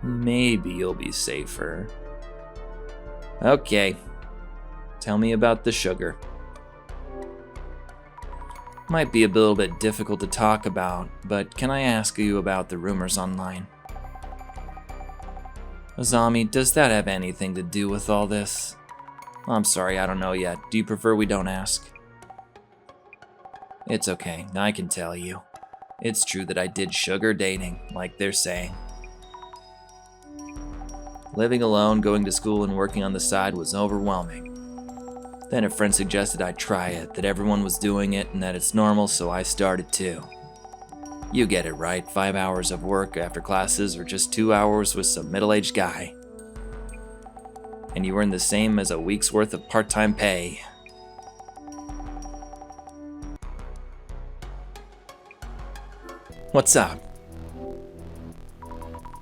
Maybe you'll be safer. Okay. Tell me about the sugar. Might be a little bit difficult to talk about, but can I ask you about the rumors online? Azami, does that have anything to do with all this? I'm sorry, I don't know yet. Do you prefer we don't ask? It's okay, I can tell you. It's true that I did sugar dating, like they're saying. Living alone, going to school, and working on the side was overwhelming. Then a friend suggested I try it, that everyone was doing it and that it's normal, so I started too. You get it right, 5 hours of work after classes or just 2 hours with some middle-aged guy. And you earn the same as a week's worth of part-time pay. What's up?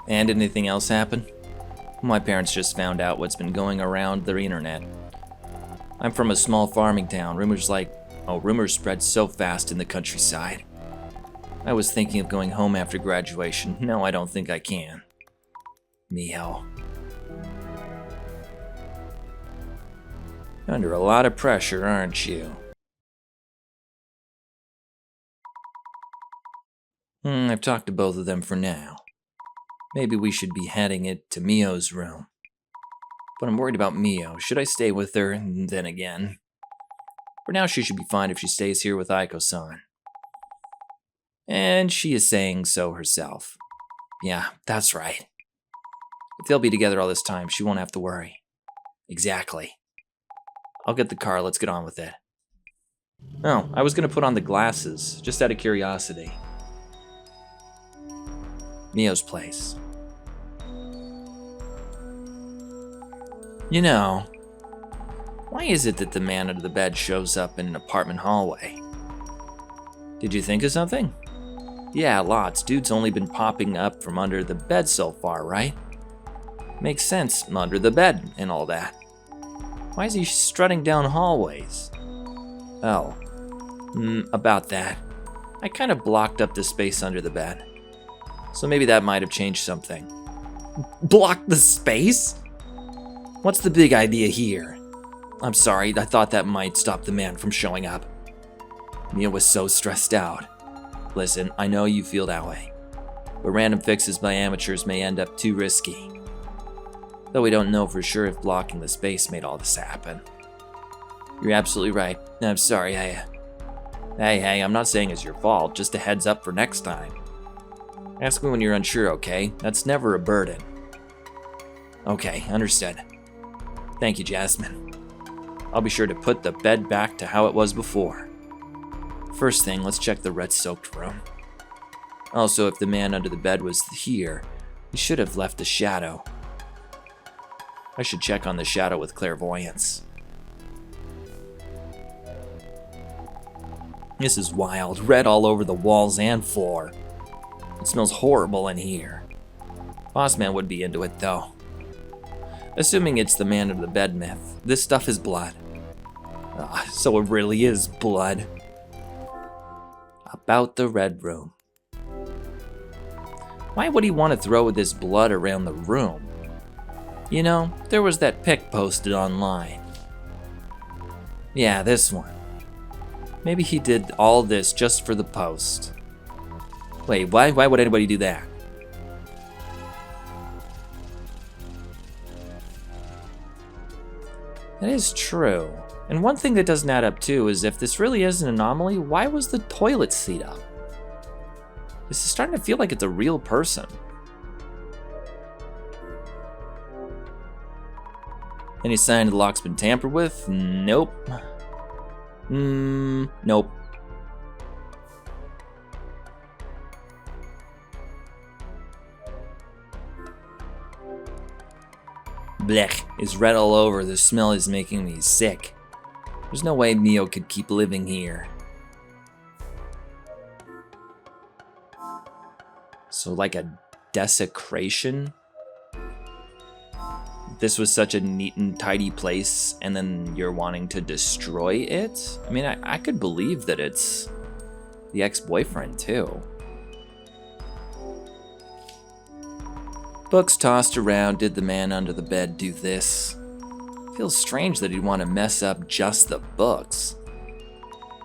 And anything else happen? My parents just found out what's been going around the internet. I'm from a small farming town. Rumors spread so fast in the countryside. I was thinking of going home after graduation. No, I don't think I can. Mio. Under a lot of pressure, aren't you? I've talked to both of them for now. Maybe we should be heading it to Mio's room. But I'm worried about Mio. Should I stay with her? Then again. For now, she should be fine if she stays here with Eiko-san. And she is saying so herself. Yeah, that's right. If they'll be together all this time, she won't have to worry. Exactly. I'll get the car, let's get on with it. Oh, I was gonna put on the glasses, just out of curiosity. Mio's place. You know, why is it that the man under the bed shows up in an apartment hallway? Did you think of something? Yeah, lots. Dude's only been popping up from under the bed so far, right? Makes sense, under the bed and all that. Why is he strutting down hallways? Oh, about that. I kind of blocked up the space under the bed. So maybe that might have changed something. Block the space? What's the big idea here? I'm sorry, I thought that might stop the man from showing up. Mia was so stressed out. Listen, I know you feel that way, but random fixes by amateurs may end up too risky. Though we don't know for sure if blocking the space made all this happen. You're absolutely right. I'm sorry, Hey, I'm not saying it's your fault, just a heads up for next time. Ask me when you're unsure, okay? That's never a burden. Okay, understood. Thank you, Jasmine. I'll be sure to put the bed back to how it was before. First thing, let's check the red-soaked room. Also, if the man under the bed was here, he should have left a shadow. I should check on the shadow with clairvoyance. This is wild. Red all over the walls and floor. It smells horrible in here. Bossman would be into it, though. Assuming it's the man under the bed myth, this stuff is blood. So it really is blood. About the red room. Why would he want to throw this blood around the room? You know, there was that pic posted online. Yeah, this one. Maybe he did all this just for the post. Wait, why would anybody do that? That is true. And one thing that doesn't add up too is if this really is an anomaly, why was the toilet seat up? This is starting to feel like it's a real person. Any sign the lock's been tampered with? Nope. Nope. Blech, it's red all over. The smell is making me sick. There's no way Mio could keep living here. So like a desecration? This was such a neat and tidy place, and then you're wanting to destroy it? I mean, I could believe that it's the ex-boyfriend too. Books tossed around. Did the man under the bed do this? Feels strange that he'd want to mess up just the books.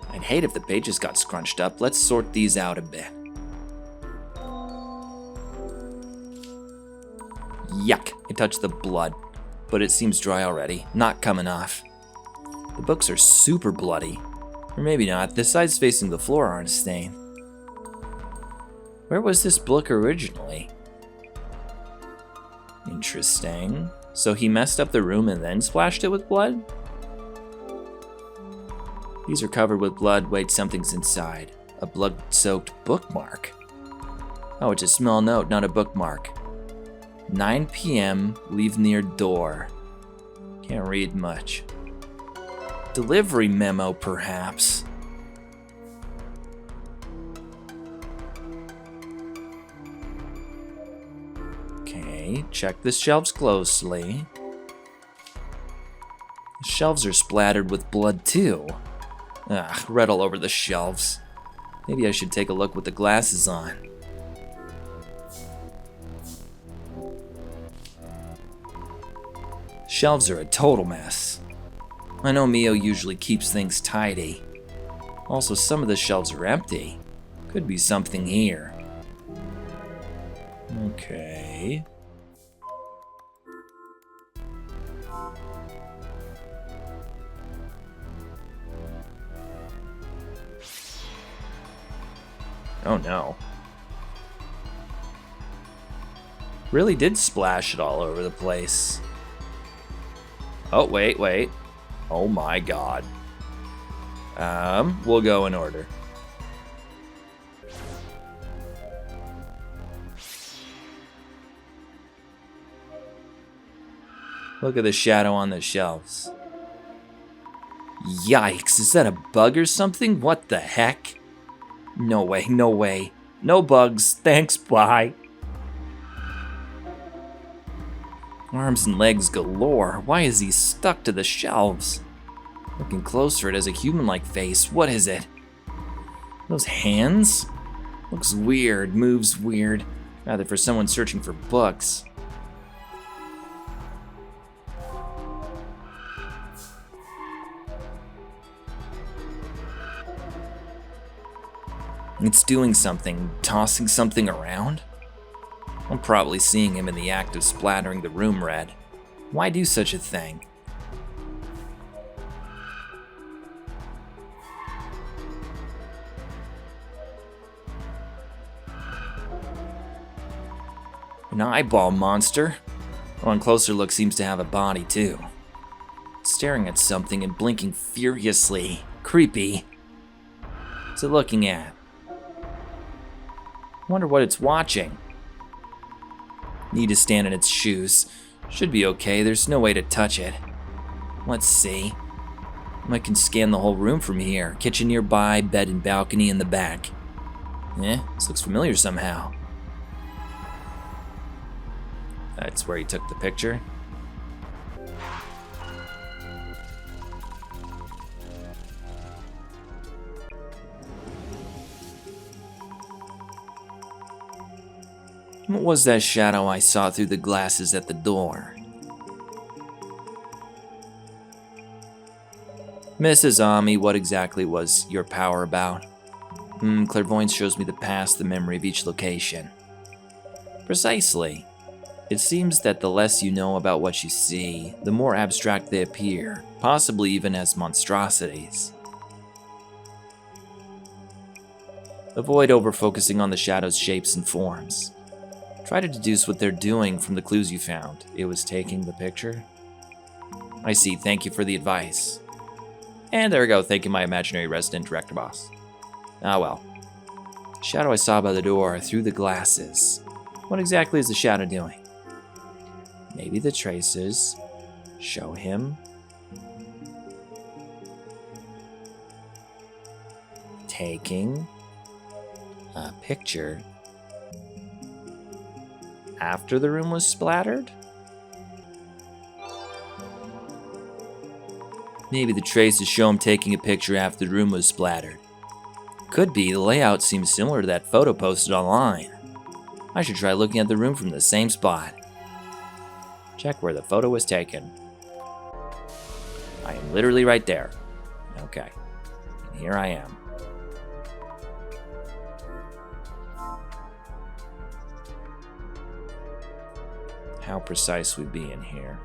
I'd hate if the pages got scrunched up. Let's sort these out a bit. Yuck, it touched the blood, but it seems dry already, not coming off. The books are super bloody. Or maybe not, the sides facing the floor aren't stained. Where was this book originally? Interesting. So he messed up the room and then splashed it with blood? These are covered with blood. Wait, something's inside. A blood-soaked bookmark. Oh, it's a small note, not a bookmark. 9 p.m., leave near door. Can't read much. Delivery memo, perhaps. Okay, check the shelves closely. The shelves are splattered with blood too. Red all over the shelves. Maybe I should take a look with the glasses on. Shelves are a total mess. I know Mio usually keeps things tidy. Also, some of the shelves are empty. Could be something here. Okay. Oh no. Really did splash it all over the place. Oh, wait. Oh my god. We'll go in order. Look at the shadow on the shelves. Yikes, is that a bug or something? What the heck? No way. No bugs, thanks, bye. Arms and legs galore. Why is he stuck to the shelves? Looking closer, it has a human-like face. What is it? Those hands? Looks weird, moves weird. Rather for someone searching for books. It's doing something, tossing something around? I'm probably seeing him in the act of splattering the room red. Why do such a thing? An eyeball monster. On closer look seems to have a body too. It's staring at something and blinking furiously. Creepy. What's it looking at? Wonder what it's watching. Need to stand in its shoes. Should be okay, there's no way to touch it. Let's see. I can scan the whole room from here. Kitchen nearby, bed and balcony in the back. This looks familiar somehow. That's where he took the picture. What was that shadow I saw through the glasses at the door? Mrs. Ami, what exactly was your power about? Clairvoyance shows me the past, the memory of each location. Precisely. It seems that the less you know about what you see, the more abstract they appear, possibly even as monstrosities. Avoid over-focusing on the shadow's shapes and forms. Try to deduce what they're doing from the clues you found. It was taking the picture? I see, thank you for the advice. And there we go, thank you my imaginary resident director boss. Ah well. Shadow I saw by the door, through the glasses. What exactly is the shadow doing? Maybe the traces show him taking a picture after the room was splattered? Maybe the traces show him taking a picture after the room was splattered. Could be, the layout seems similar to that photo posted online. I should try looking at the room from the same spot. Check where the photo was taken. I am literally right there. Okay, and here I am. How precise we be in here.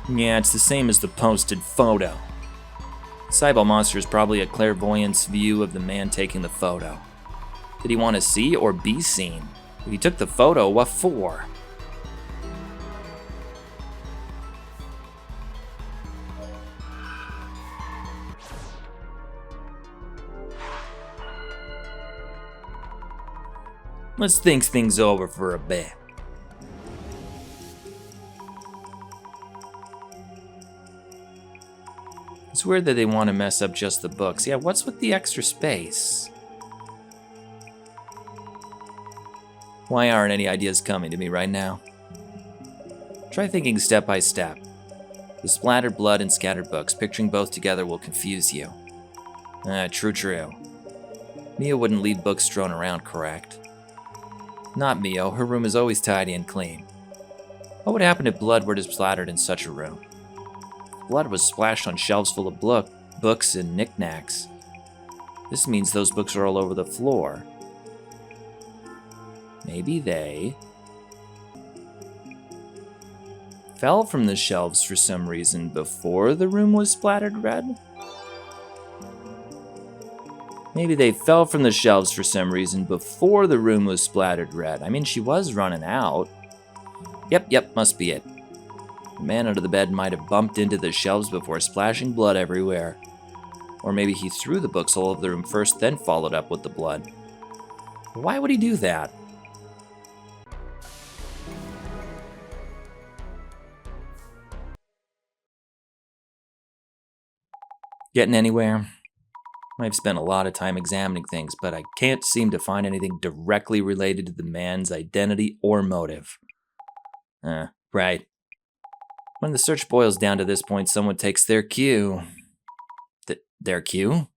Yeah, it's the same as the posted photo. This eyeball monster is probably a clairvoyance view of the man taking the photo. Did he want to see or be seen? If he took the photo, what for? Let's think things over for a bit. It's weird that they want to mess up just the books. Yeah, what's with the extra space? Why aren't any ideas coming to me right now? Try thinking step by step. The splattered blood and scattered books, picturing both together will confuse you. True. Mia wouldn't leave books strewn around, correct? Not Mio, her room is always tidy and clean. What would happen if blood were splattered in such a room? Blood was splashed on shelves full of books and knickknacks. This means those books are all over the floor. Maybe they fell from the shelves for some reason before the room was splattered red? Maybe they fell from the shelves for some reason before the room was splattered red. I mean, she was running out. Yep, must be it. The man under the bed might have bumped into the shelves before splashing blood everywhere. Or maybe he threw the books all over the room first, then followed up with the blood. Why would he do that? Getting anywhere? I've spent a lot of time examining things, but I can't seem to find anything directly related to the man's identity or motive. Right. When the search boils down to this point, someone takes their cue. Their cue?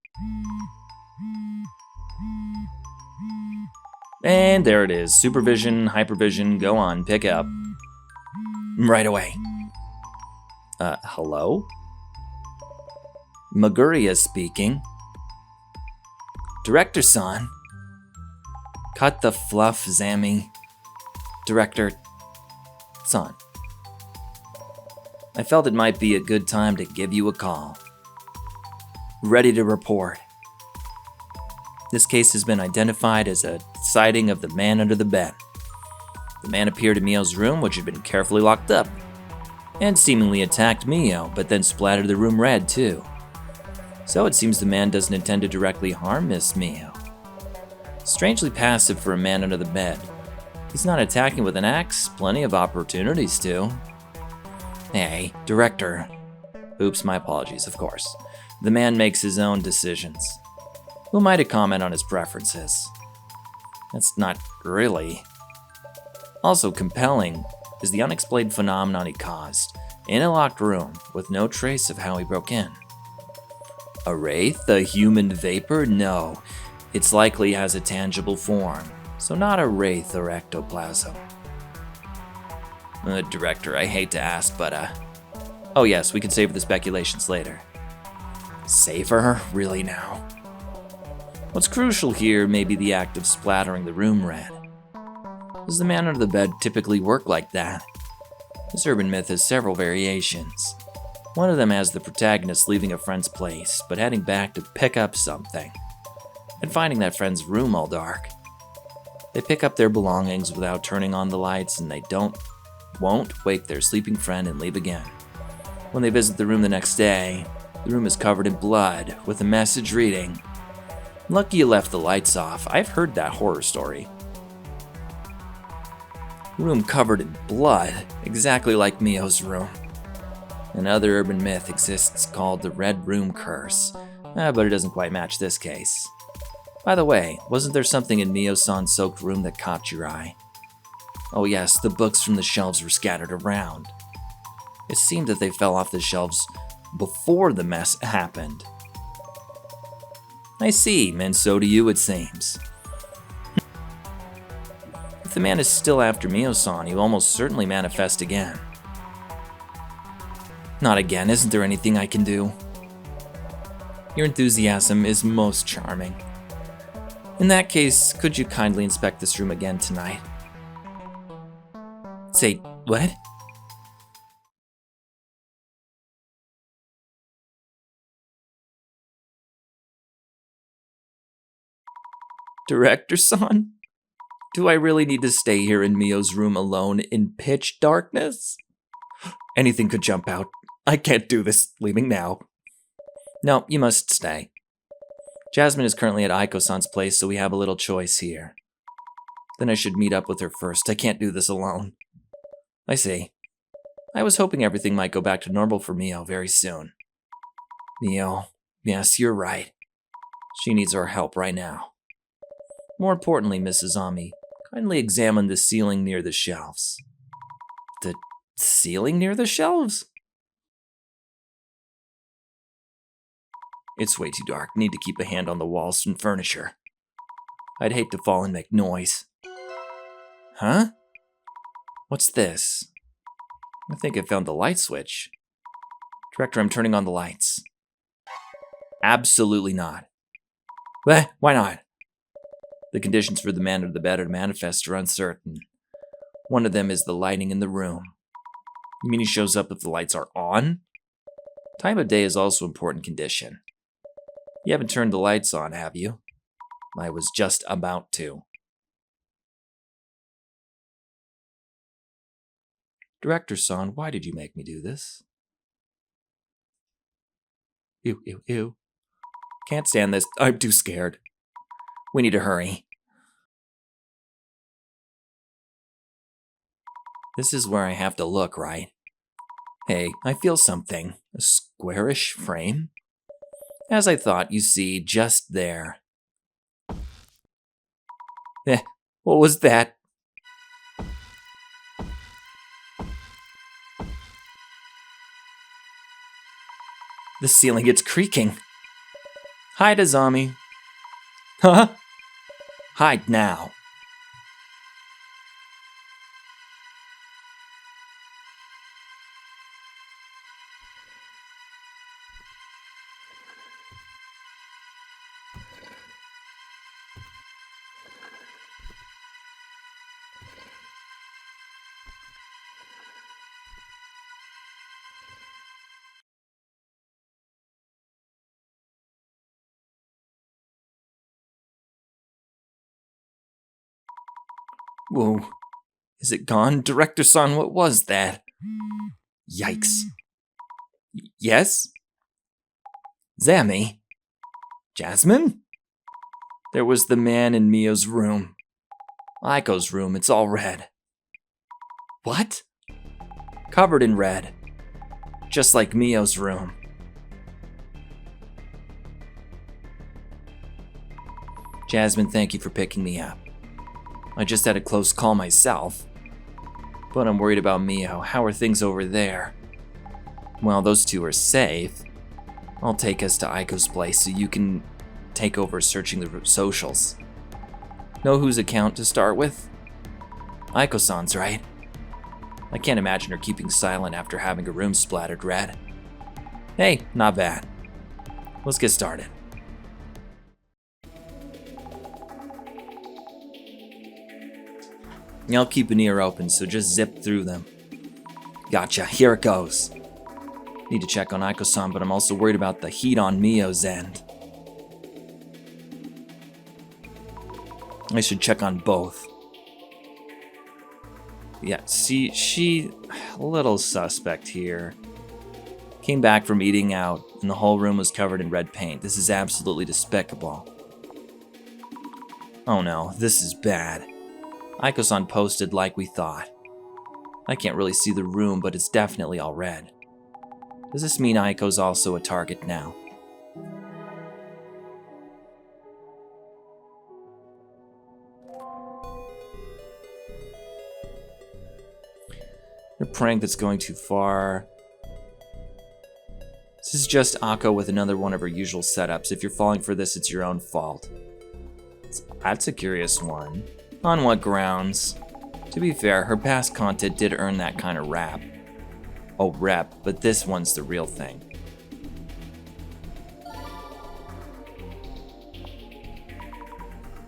And there it is. Supervision, hypervision, go on, pick up. right away. Hello? Maguria speaking. Director-san. Cut the fluff, Zammy. Director-san. I felt it might be a good time to give you a call. Ready to report. This case has been identified as a sighting of the man under the bed. The man appeared in Mio's room, which had been carefully locked up, and seemingly attacked Mio, but then splattered the room red too. So it seems the man doesn't intend to directly harm Miss Mio. Strangely passive for a man under the bed. He's not attacking with an axe, plenty of opportunities to. Hey, Director. Oops, my apologies, of course. The man makes his own decisions. Who am I to comment on his preferences? That's not really. Also compelling is the unexplained phenomenon he caused in a locked room with no trace of how he broke in. A wraith? A human vapor? No. It's likely has a tangible form, so not a wraith or ectoplasm. Director, I hate to ask, but oh yes, we can save the speculations later. Save her? Really now? What's crucial here may be the act of splattering the room red. Does the man under the bed typically work like that? This urban myth has several variations. One of them has the protagonist leaving a friend's place, but heading back to pick up something, and finding that friend's room all dark. They pick up their belongings without turning on the lights, and they won't wake their sleeping friend and leave again. When they visit the room the next day, the room is covered in blood, with a message reading, "Lucky you left the lights off. I've heard that horror story." Room covered in blood, exactly like Mio's room. Another urban myth exists called the Red Room Curse, but it doesn't quite match this case. By the way, wasn't there something in Mio-san's soaked room that caught your eye? Oh yes, the books from the shelves were scattered around. It seemed that they fell off the shelves before the mess happened. I see, and so do you, it seems. If the man is still after Mio-san, he will almost certainly manifest again. Not again, isn't there anything I can do? Your enthusiasm is most charming. In that case, could you kindly inspect this room again tonight? Say, what? Director-san? Do I really need to stay here in Mio's room alone in pitch darkness? Anything could jump out. I can't do this, leaving now. No, you must stay. Jasmine is currently at Eiko-san's place, so we have a little choice here. Then I should meet up with her first. I can't do this alone. I see. I was hoping everything might go back to normal for Mio very soon. Mio, yes, you're right. She needs our help right now. More importantly, Mrs. Ami, kindly examine the ceiling near the shelves. The ceiling near the shelves? It's way too dark. Need to keep a hand on the walls and furniture. I'd hate to fall and make noise. Huh? What's this? I think I found the light switch. Director, I'm turning on the lights. Absolutely not. Why not? The conditions for the man under the bed to manifest are uncertain. One of them is the lighting in the room. You mean he shows up if the lights are on? Time of day is also an important condition. You haven't turned the lights on, have you? I was just about to. Director-san, why did you make me do this? Ew. Can't stand this. I'm too scared. We need to hurry. This is where I have to look, right? Hey, I feel something. A squarish frame? As I thought, you see, just there. What was that? The ceiling, it's creaking. Hide, Azami. Huh? Hide now. Whoa. Is it gone? Director-san, what was that? Yikes. Yes? Zammy? Jasmine? There was the man in Mio's room. Eiko's room, it's all red. What? Covered in red. Just like Mio's room. Jasmine, thank you for picking me up. I just had a close call myself. But I'm worried about Mio. How are things over there? Well, those two are safe. I'll take us to Eiko's place so you can take over searching the socials. Know whose account to start with? Eiko-san's, right? I can't imagine her keeping silent after having her room splattered red. Hey, not bad. Let's get started. I'll keep an ear open, so just zip through them. Gotcha, here it goes. Need to check on Eiko-san, but I'm also worried about the heat on Mio's end. I should check on both. Yeah, see, she... a little suspect here. Came back from eating out, and the whole room was covered in red paint. This is absolutely despicable. Oh no, this is bad. Eiko-san posted like we thought. I can't really see the room, but it's definitely all red. Does this mean Eiko's also a target now? A prank that's going too far. This is just Eiko with another one of her usual setups. If you're falling for this, it's your own fault. That's a curious one. On what grounds? To be fair, her past content did earn that kind of rep, but this one's the real thing.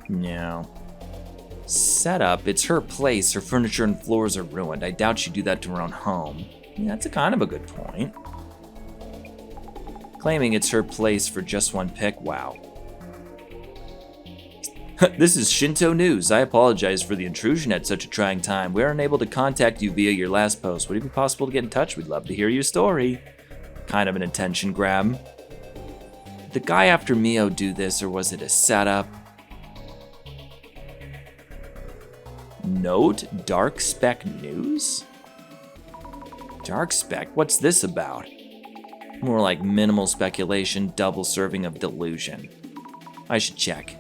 No. Setup, it's her place, her furniture and floors are ruined. I doubt she'd do that to her own home. Yeah, that's a kind of a good point. Claiming it's her place for just one pick, wow. This is Shinto News. I apologize for the intrusion at such a trying time. We are unable to contact you via your last post. Would it be possible to get in touch? We'd love to hear your story. Kind of an attention grab. Did the guy after Mio do this, or was it a setup? Note, Dark Spec News? Dark Spec? What's this about? More like minimal speculation, double serving of delusion. I should check.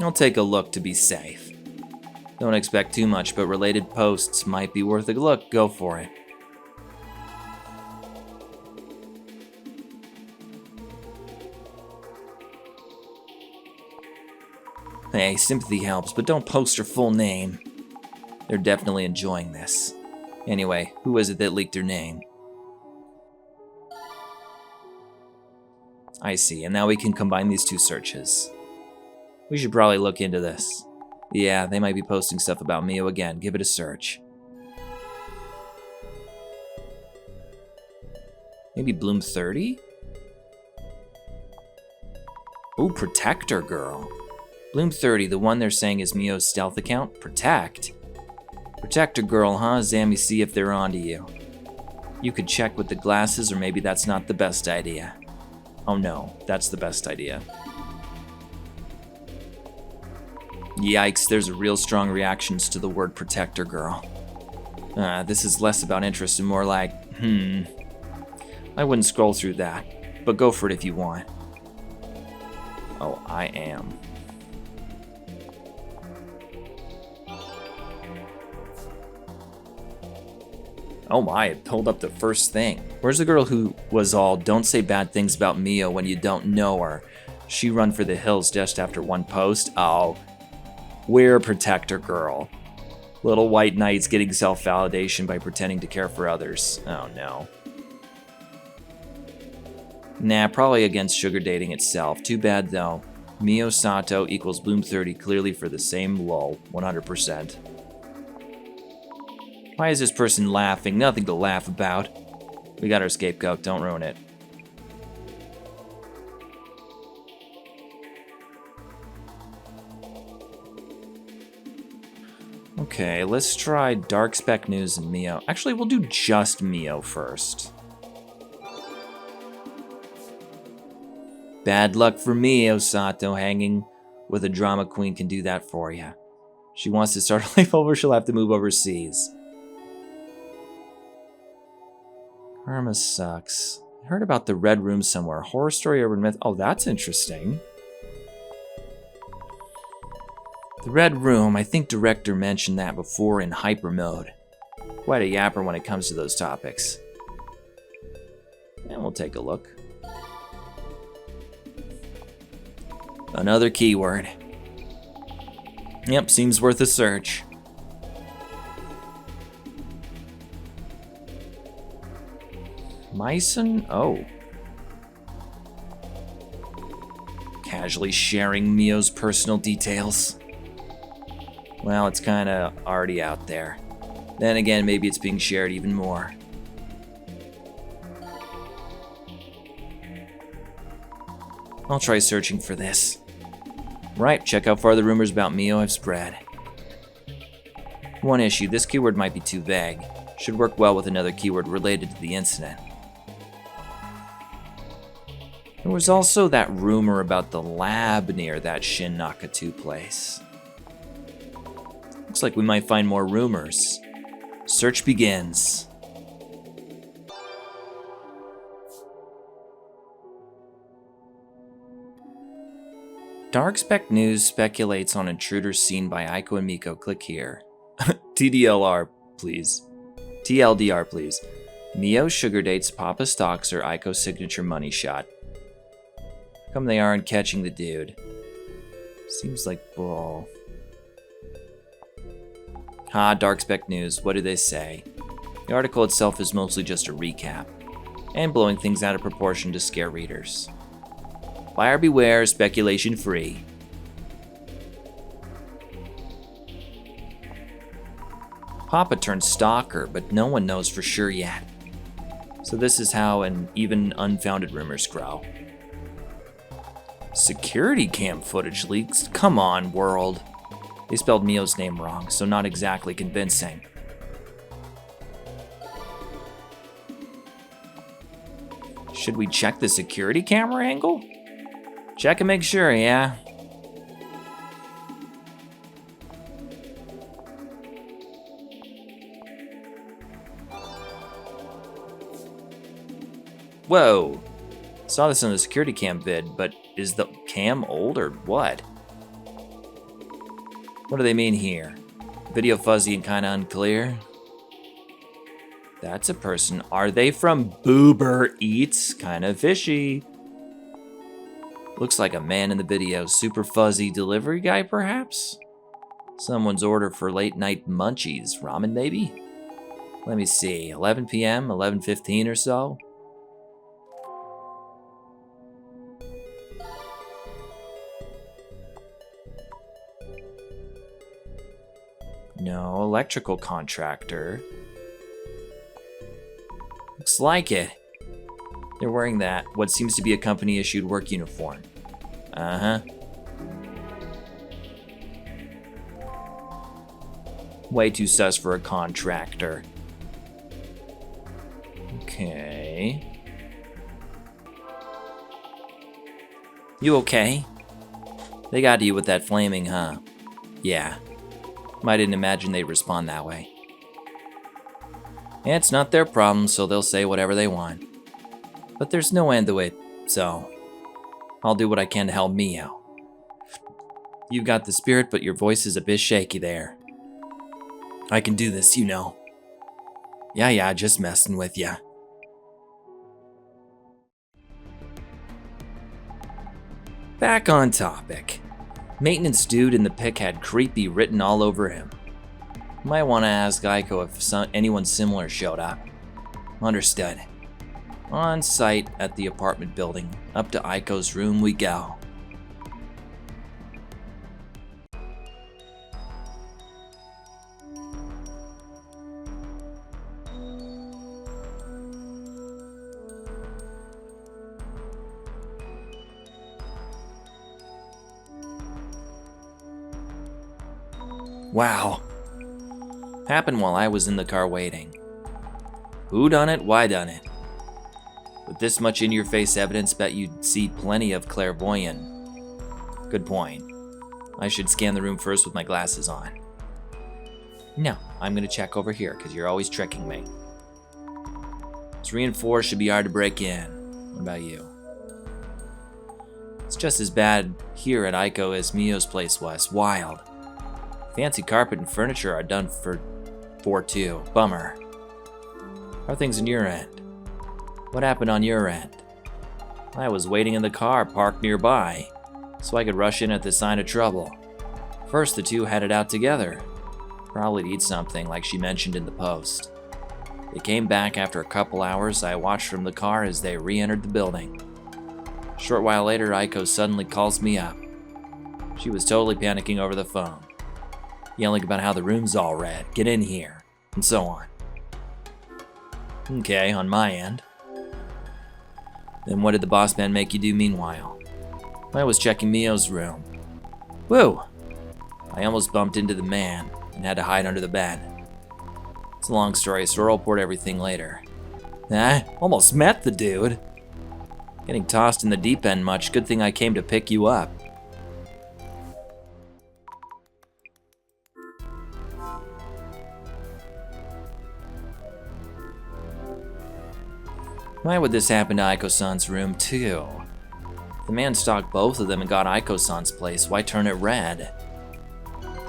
I'll take a look to be safe. Don't expect too much, but related posts might be worth a look. Go for it. Hey, sympathy helps, but don't post her full name. They're definitely enjoying this. Anyway, who is it that leaked her name? I see, and now we can combine these two searches. We should probably look into this. Yeah, they might be posting stuff about Mio again. Give it a search. Maybe Bloom 30? Ooh, Protector Girl. Bloom 30, the one they're saying is Mio's stealth account? Protect? Protector Girl, huh? Zammy, see if they're onto you. You could check with the glasses, or maybe that's not the best idea. Oh no, that's the best idea. Yikes, there's a real strong reactions to the word Protector Girl. This is less about interest and more like, I wouldn't scroll through that, but go for it if you want. Oh, I am. Oh my, it pulled up the first thing. Where's the girl who was all, don't say bad things about Mio when you don't know her? She run for the hills just after one post? Oh. We're Protector Girl. Little white knights getting self-validation by pretending to care for others. Oh no. Nah, probably against sugar dating itself. Too bad though. Mio Sato equals Bloom 30 clearly for the same lol. 100%. Why is this person laughing? Nothing to laugh about. We got our scapegoat, don't ruin it. Okay, let's try Dark Spec News and Mio. Actually, we'll do just Mio first. Bad luck for Mio, Sato. Hanging with a drama queen can do that for you. She wants to start a life over, she'll have to move overseas. Karma sucks. I heard about the Red Room somewhere. Horror story, urban myth. Oh, that's interesting. The Red Room, I think director mentioned that before in hyper mode. Quite a yapper when it comes to those topics. And we'll take a look. Another keyword. Yep, seems worth a search. Myson? Oh. Casually sharing Mio's personal details. Well, it's kinda already out there. Then again, maybe it's being shared even more. I'll try searching for this. Right, check how far the rumors about Mio have spread. One issue, this keyword might be too vague. Should work well with another keyword related to the incident. There was also that rumor about the lab near that Shin Nakatu place. Looks like we might find more rumors. Search begins. Dark Spec News speculates on intruders seen by Eiko and Miko. Click here. TDLR, please. TLDR, please. Mio sugar dates Papa stalks her Eiko signature money shot. How come they aren't catching the dude? Seems like bull. Dark Spec News, what do they say? The article itself is mostly just a recap, and blowing things out of proportion to scare readers. Buyer beware, speculation free. Papa turned stalker, but no one knows for sure yet. So this is how even unfounded rumors grow. Security cam footage leaks? Come on, world. They spelled Mio's name wrong, so not exactly convincing. Should we check the security camera angle? Check and make sure, yeah. Whoa. Saw this on the security cam vid, but is the cam old or what? What do they mean here? Video fuzzy and kinda unclear? That's a person. Are they from Boober Eats? Kinda fishy. Looks like a man in the video. Super fuzzy delivery guy, perhaps? Someone's order for late night munchies. Ramen, maybe? Let me see. 11 p.m., 11:15 or so? No, electrical contractor. Looks like it. They're wearing that, what seems to be a company-issued work uniform. Uh-huh. Way too sus for a contractor. Okay. You okay? They got you with that flaming, huh? Yeah. I didn't imagine they'd respond that way. It's not their problem, so they'll say whatever they want. But there's no end to it, so I'll do what I can to help Mio. You've got the spirit, but your voice is a bit shaky there. I can do this, you know. Yeah, just messing with ya. Back on topic. Maintenance dude in the pic had creepy written all over him. Might want to ask Eiko if anyone similar showed up. Understood. On site at the apartment building, up to Eiko's room we go. Wow. Happened while I was in the car waiting. Who done it? Why done it? With this much in-your-face evidence, bet you'd see plenty of clairvoyant. Good point. I should scan the room first with my glasses on. No, I'm gonna check over here, because you're always tricking me. It's reinforced, should be hard to break in. What about you? It's just as bad here at Eiko as Mio's place was. Wild. Fancy carpet and furniture are done for too. Bummer. How are things on your end? What happened on your end? I was waiting in the car parked nearby, so I could rush in at the sign of trouble. First, the two headed out together. Probably to eat something, like she mentioned in the post. They came back after a couple hours. I watched from the car as they re-entered the building. A short while later, Eiko suddenly calls me up. She was totally panicking over the phone, yelling about how the room's all red, get in here, and so on. Okay, on my end. Then what did the boss man make you do meanwhile? I was checking Mio's room. Woo! I almost bumped into the man and had to hide under the bed. It's a long story, so I'll report everything later. Almost met the dude. Getting tossed in the deep end much. Good thing I came to pick you up. Why would this happen to Eiko-san's room too? The man stalked both of them and got Eiko-san's place. Why turn it red?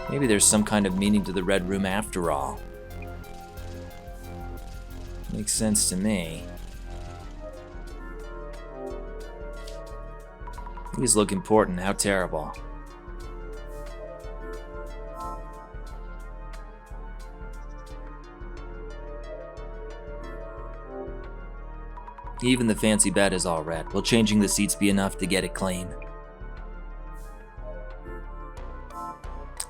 Maybe there's some kind of meaning to the red room after all. Makes sense to me. These look important. How terrible. Even the fancy bed is all red. Will changing the seats be enough to get it clean?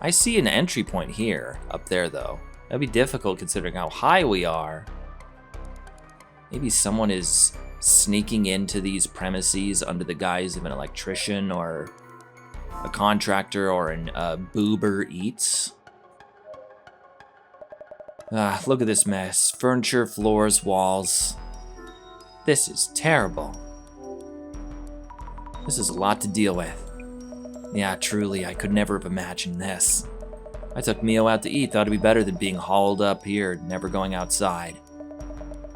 I see an entry point here, up there though. That'd be difficult considering how high we are. Maybe someone is sneaking into these premises under the guise of an electrician or a contractor or an Boober Eats. Look at this mess. Furniture, floors, walls. This is terrible. This is a lot to deal with. Yeah, truly, I could never have imagined this. I took Mio out to eat, thought it'd be better than being hauled up here, never going outside.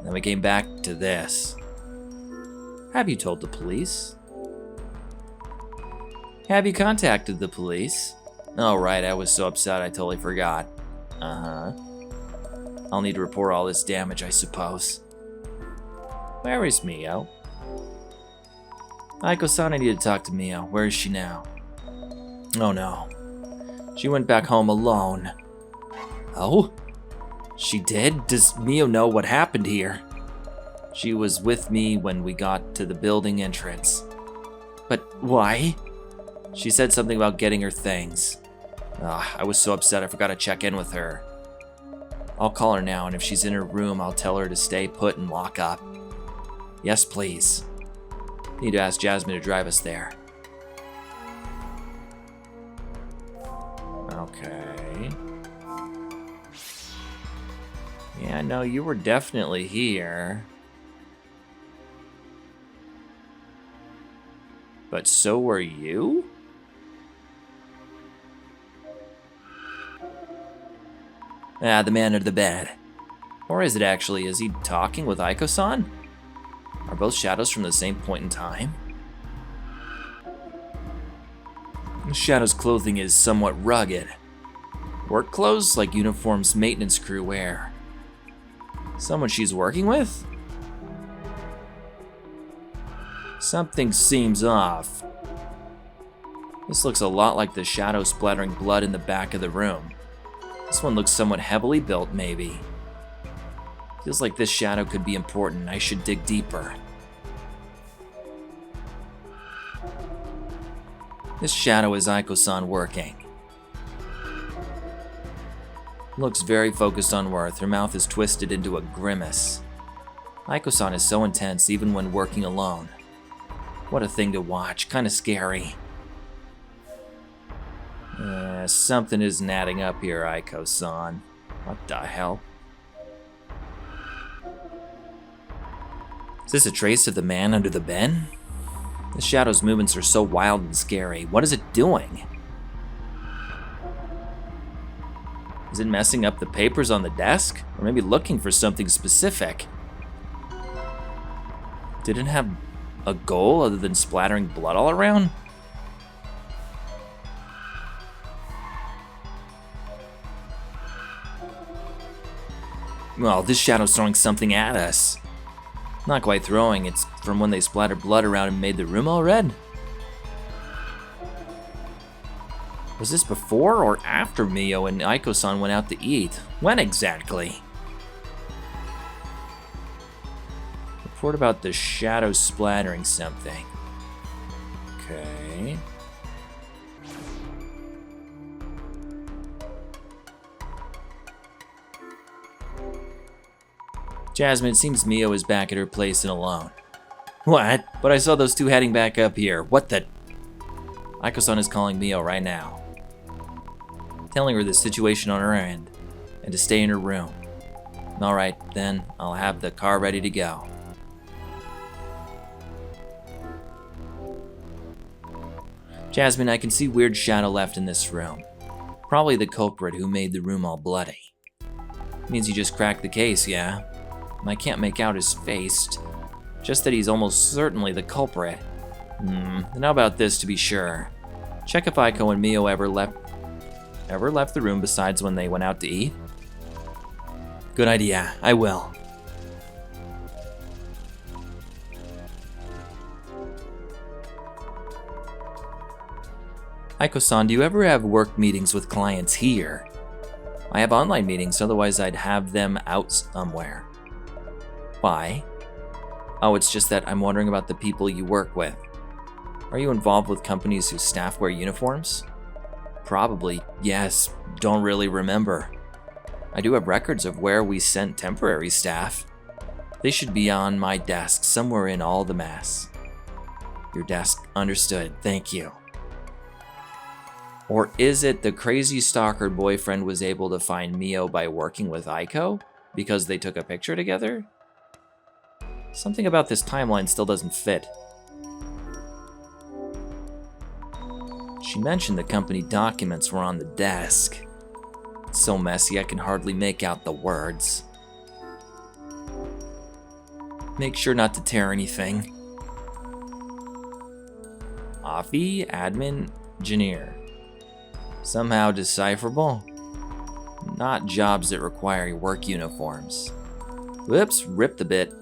Then we came back to this. Have you told the police? Have you contacted the police? Oh right, I was so upset I totally forgot. I'll need to report all this damage, I suppose. Where is Mio? Eiko-san, I need to talk to Mio. Where is she now? Oh no. She went back home alone. Oh? She did? Does Mio know what happened here? She was with me when we got to the building entrance. But why? She said something about getting her things. I was so upset I forgot to check in with her. I'll call her now, and if she's in her room, I'll tell her to stay put and lock up. Yes, please. Need to ask Jasmine to drive us there. Okay. Yeah, no, you were definitely here. But so were you? The man under the bed. Or is it actually? Is he talking with Eiko-san? Are both shadows from the same point in time? Shadow's clothing is somewhat rugged. Work clothes like uniforms maintenance crew wear. Someone she's working with? Something seems off. This looks a lot like the shadow splattering blood in the back of the room. This one looks somewhat heavily built, maybe. Feels like this shadow could be important. I should dig deeper. This shadow is Eiko-san working. Looks very focused on Worth. Her mouth is twisted into a grimace. Eiko-san is so intense even when working alone. What a thing to watch. Kinda scary. Something isn't adding up here, Eiko-san. What the hell? Is this a trace of the man under the bed? The shadow's movements are so wild and scary. What is it doing? Is it messing up the papers on the desk? Or maybe looking for something specific? Did it have a goal other than splattering blood all around? Well, this shadow's throwing something at us. Not quite throwing, it's from when they splattered blood around and made the room all red. Was this before or after Mio and Eiko-san went out to eat? When exactly? Report about the shadow splattering something. Okay. Jasmine, it seems Mio is back at her place and alone. What? But I saw those two heading back up here. What the? Eiko-san is calling Mio right now, telling her the situation on her end and to stay in her room. Alright, then I'll have the car ready to go. Jasmine, I can see weird shadow left in this room. Probably the culprit who made the room all bloody. Means he just cracked the case, yeah? I can't make out his face, just that he's almost certainly the culprit. Then how about this to be sure? Check if Eiko and Mio ever left the room besides when they went out to eat? Good idea, I will. Eiko-san, do you ever have work meetings with clients here? I have online meetings, otherwise I'd have them out somewhere. Why? Oh, it's just that I'm wondering about the people you work with. Are you involved with companies whose staff wear uniforms? Probably, yes. Don't really remember. I do have records of where we sent temporary staff. They should be on my desk, somewhere in all the mess. Your desk, understood, thank you. Or is it the crazy stalker boyfriend was able to find Mio by working with Eiko? Because they took a picture together? Something about this timeline still doesn't fit. She mentioned the company documents were on the desk. It's so messy I can hardly make out the words. Make sure not to tear anything. Afi, admin, engineer. Somehow decipherable? Not jobs that require work uniforms. Whoops, ripped a bit.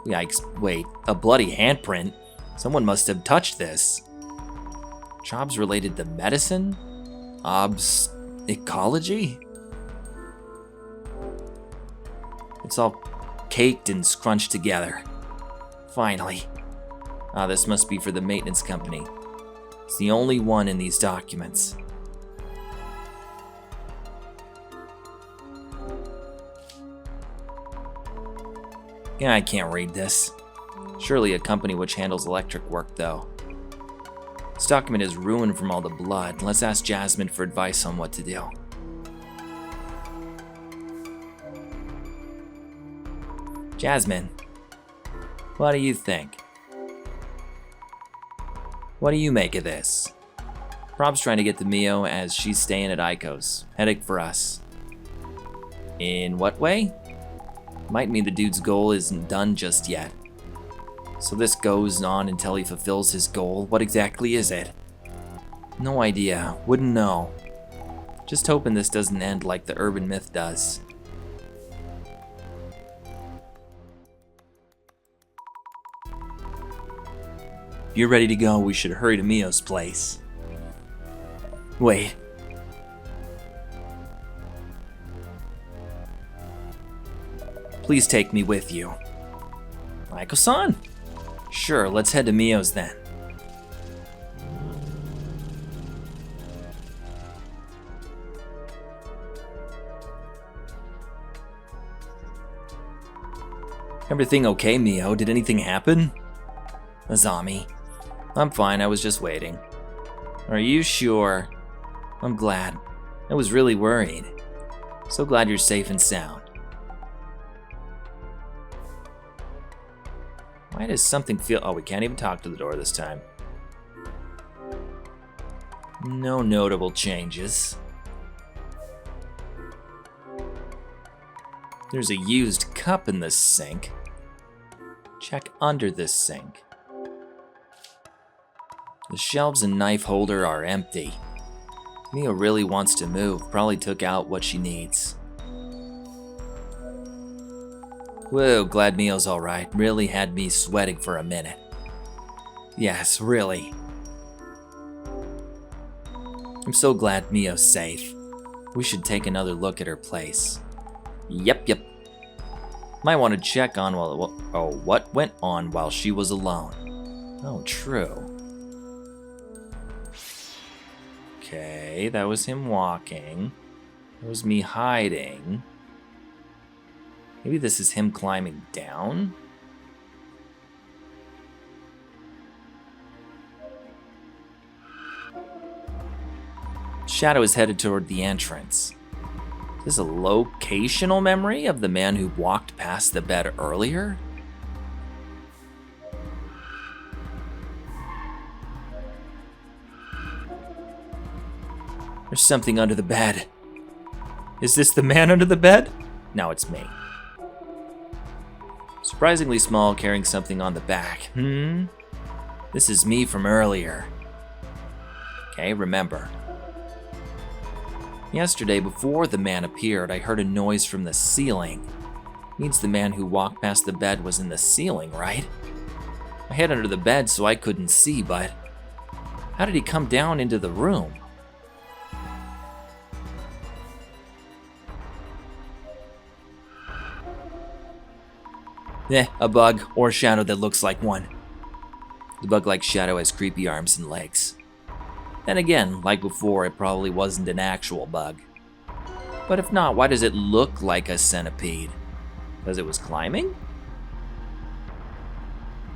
Yikes, wait, a bloody handprint? Someone must have touched this. Jobs related to medicine? Ecology? It's all caked and scrunched together. Finally. This must be for the maintenance company. It's the only one in these documents. Yeah, I can't read this. Surely a company which handles electric work, though. This document is ruined from all the blood. Let's ask Jasmine for advice on what to do. Jasmine, what do you think? What do you make of this? Rob's trying to get to Mio as she's staying at Eiko's. Headache for us. In what way? Might mean the dude's goal isn't done just yet. So this goes on until he fulfills his goal. What exactly is it? No idea. Wouldn't know. Just hoping this doesn't end like the urban myth does. If you're ready to go, we should hurry to Mio's place. Wait. Please take me with you. Eiko-san? Sure, let's head to Mio's then. Everything okay, Mio? Did anything happen? Azami. I'm fine, I was just waiting. Are you sure? I'm glad. I was really worried. So glad you're safe and sound. Why does something feel... Oh, we can't even talk to the door this time. No notable changes. There's a used cup in the sink. Check under this sink. The shelves and knife holder are empty. Mia really wants to move, probably took out what she needs. Whoa, glad Mio's alright. Really had me sweating for a minute. Yes, really. I'm so glad Mio's safe. We should take another look at her place. Yep. Might want to check on what went on while she was alone. Oh, true. Okay, that was him walking. That was me hiding. Maybe this is him climbing down? Shadow is headed toward the entrance. Is this a locational memory of the man who walked past the bed earlier? There's something under the bed. Is this the man under the bed? No, it's me. Surprisingly small, carrying something on the back. This is me from earlier. Okay, remember. Yesterday, before the man appeared, I heard a noise from the ceiling. Means the man who walked past the bed was in the ceiling, right? I hid under the bed so I couldn't see, but how did he come down into the room? A bug or shadow that looks like one. The bug-like shadow has creepy arms and legs. Then again, like before, it probably wasn't an actual bug. But if not, why does it look like a centipede? Because it was climbing?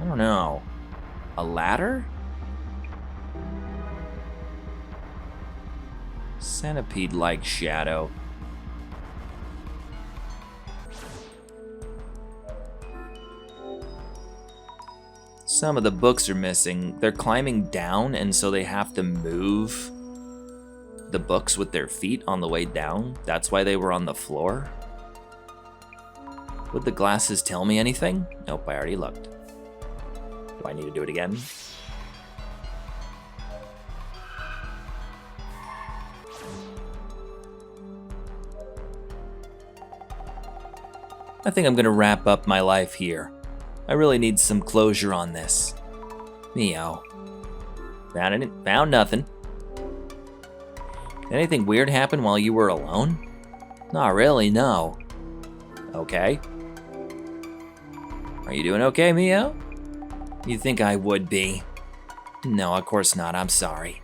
I don't know. A ladder? Centipede-like shadow. Some of the books are missing. They're climbing down, and so they have to move the books with their feet on the way down. That's why they were on the floor. Would the glasses tell me anything? Nope, I already looked. Do I need to do it again? I think I'm gonna wrap up my life here. I really need some closure on this. Mio. Found nothing. Did anything weird happen while you were alone? Not really, no. Okay. Are you doing okay, Mio? You think I would be? No, of course not, I'm sorry.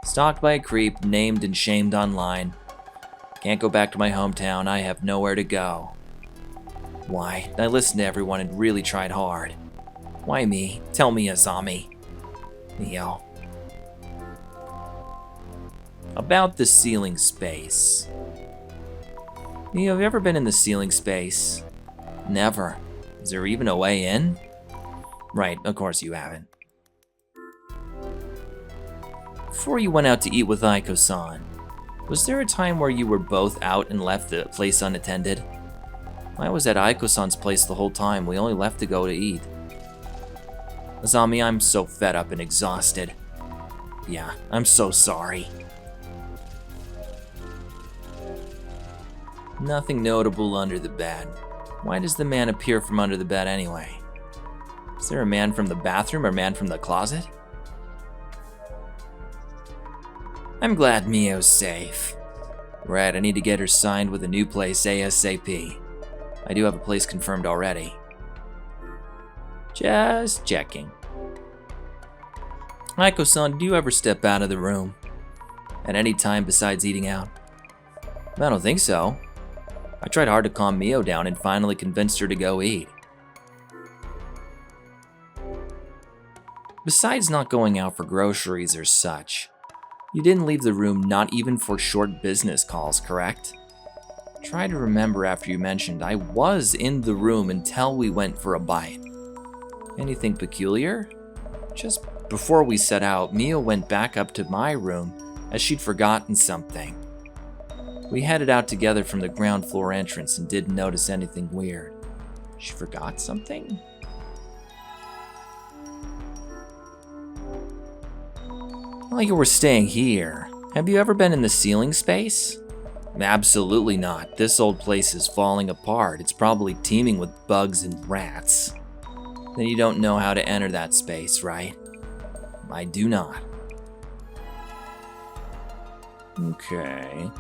Stalked by a creep, named and shamed online. Can't go back to my hometown, I have nowhere to go. Why? I listened to everyone and really tried hard. Why me? Tell me, Azami. Mio. About the ceiling space. Mio, have you ever been in the ceiling space? Never. Is there even a way in? Right, of course you haven't. Before you went out to eat with Eiko-san, was there a time where you were both out and left the place unattended? I was at Eiko-san's place the whole time. We only left to go to eat. Azami, I'm so fed up and exhausted. Yeah, I'm so sorry. Nothing notable under the bed. Why does the man appear from under the bed anyway? Is there a man from the bathroom or a man from the closet? I'm glad Mio's safe. Right, I need to get her signed with a new place ASAP. I do have a place confirmed already. Just checking. Eiko-san, do you ever step out of the room? At any time besides eating out? I don't think so. I tried hard to calm Mio down and finally convinced her to go eat. Besides not going out for groceries or such, you didn't leave the room not even for short business calls, correct? Try to remember after you mentioned I was in the room until we went for a bite. Anything peculiar? Just before we set out, Mia went back up to my room as she'd forgotten something. We headed out together from the ground floor entrance and didn't notice anything weird. She forgot something? Well, you were staying here. Have you ever been in the ceiling space? Absolutely not. This old place is falling apart. It's probably teeming with bugs and rats. Then you don't know how to enter that space, right? I do not. Okay.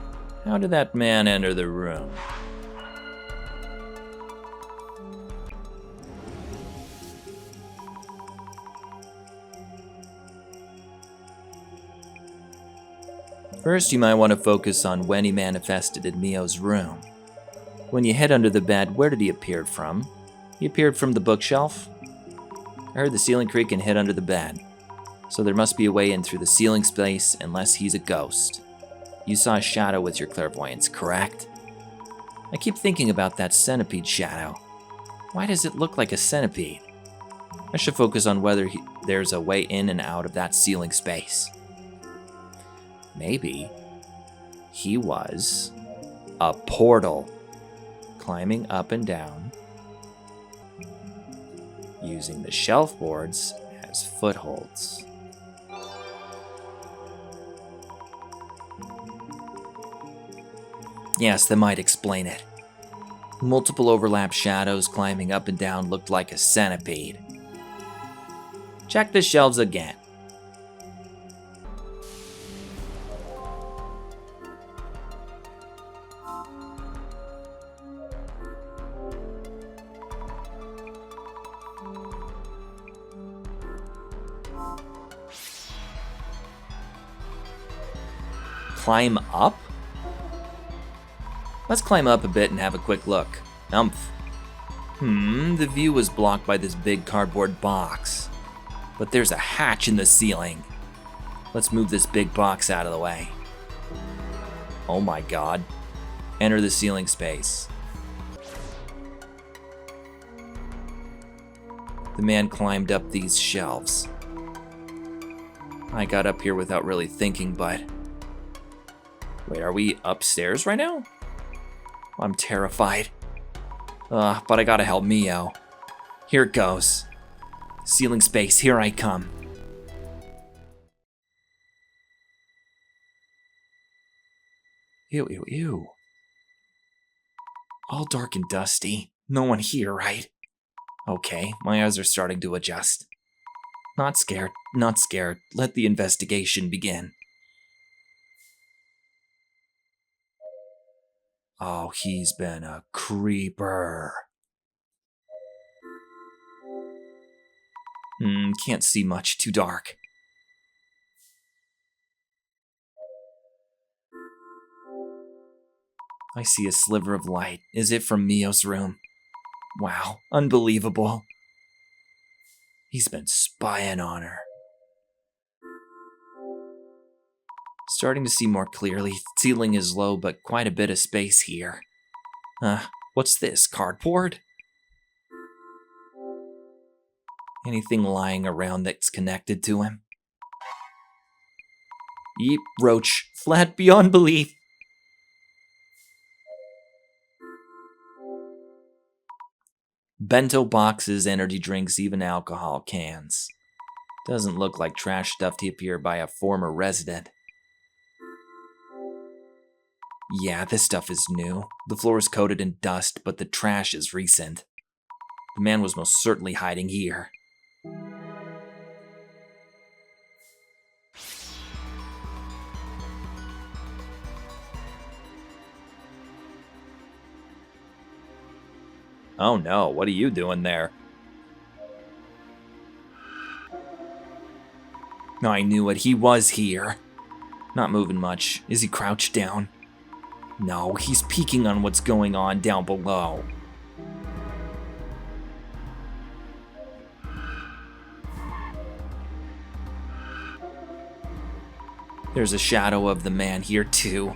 How did that man enter the room? First, you might want to focus on when he manifested in Mio's room. When you hid under the bed, where did he appear from? He appeared from the bookshelf. I heard the ceiling creak and hid under the bed. So there must be a way in through the ceiling space unless he's a ghost. You saw a shadow with your clairvoyance, correct? I keep thinking about that centipede shadow. Why does it look like a centipede? I should focus on whether there's a way in and out of that ceiling space. Maybe he was a portal, climbing up and down, using the shelf boards as footholds. Yes, that might explain it. Multiple overlap shadows climbing up and down looked like a centipede. Check the shelves again. Climb up? Let's climb up a bit and have a quick look. Umph. The view was blocked by this big cardboard box. But there's a hatch in the ceiling. Let's move this big box out of the way. Oh my god. Enter the ceiling space. The man climbed up these shelves. I got up here without really thinking, but... Wait, are we upstairs right now? I'm terrified. But I gotta help Mio. Here it goes. Ceiling space, here I come. Ew, ew, ew. All dark and dusty. No one here, right? Okay, my eyes are starting to adjust. Not scared, not scared. Let the investigation begin. Oh, he's been a creeper. Can't see much, too dark. I see a sliver of light. Is it from Mio's room? Wow, unbelievable. He's been spying on her. Starting to see more clearly. Ceiling is low, but quite a bit of space here. What's this, cardboard? Anything lying around that's connected to him? Yeep, roach, flat beyond belief. Bento boxes, energy drinks, even alcohol cans. Doesn't look like trash stuffed here by a former resident. Yeah, this stuff is new. The floor is coated in dust, but the trash is recent. The man was most certainly hiding here. Oh no, what are you doing there? I knew it, he was here. Not moving much. Is he crouched down? No, he's peeking on what's going on down below. There's a shadow of the man here too.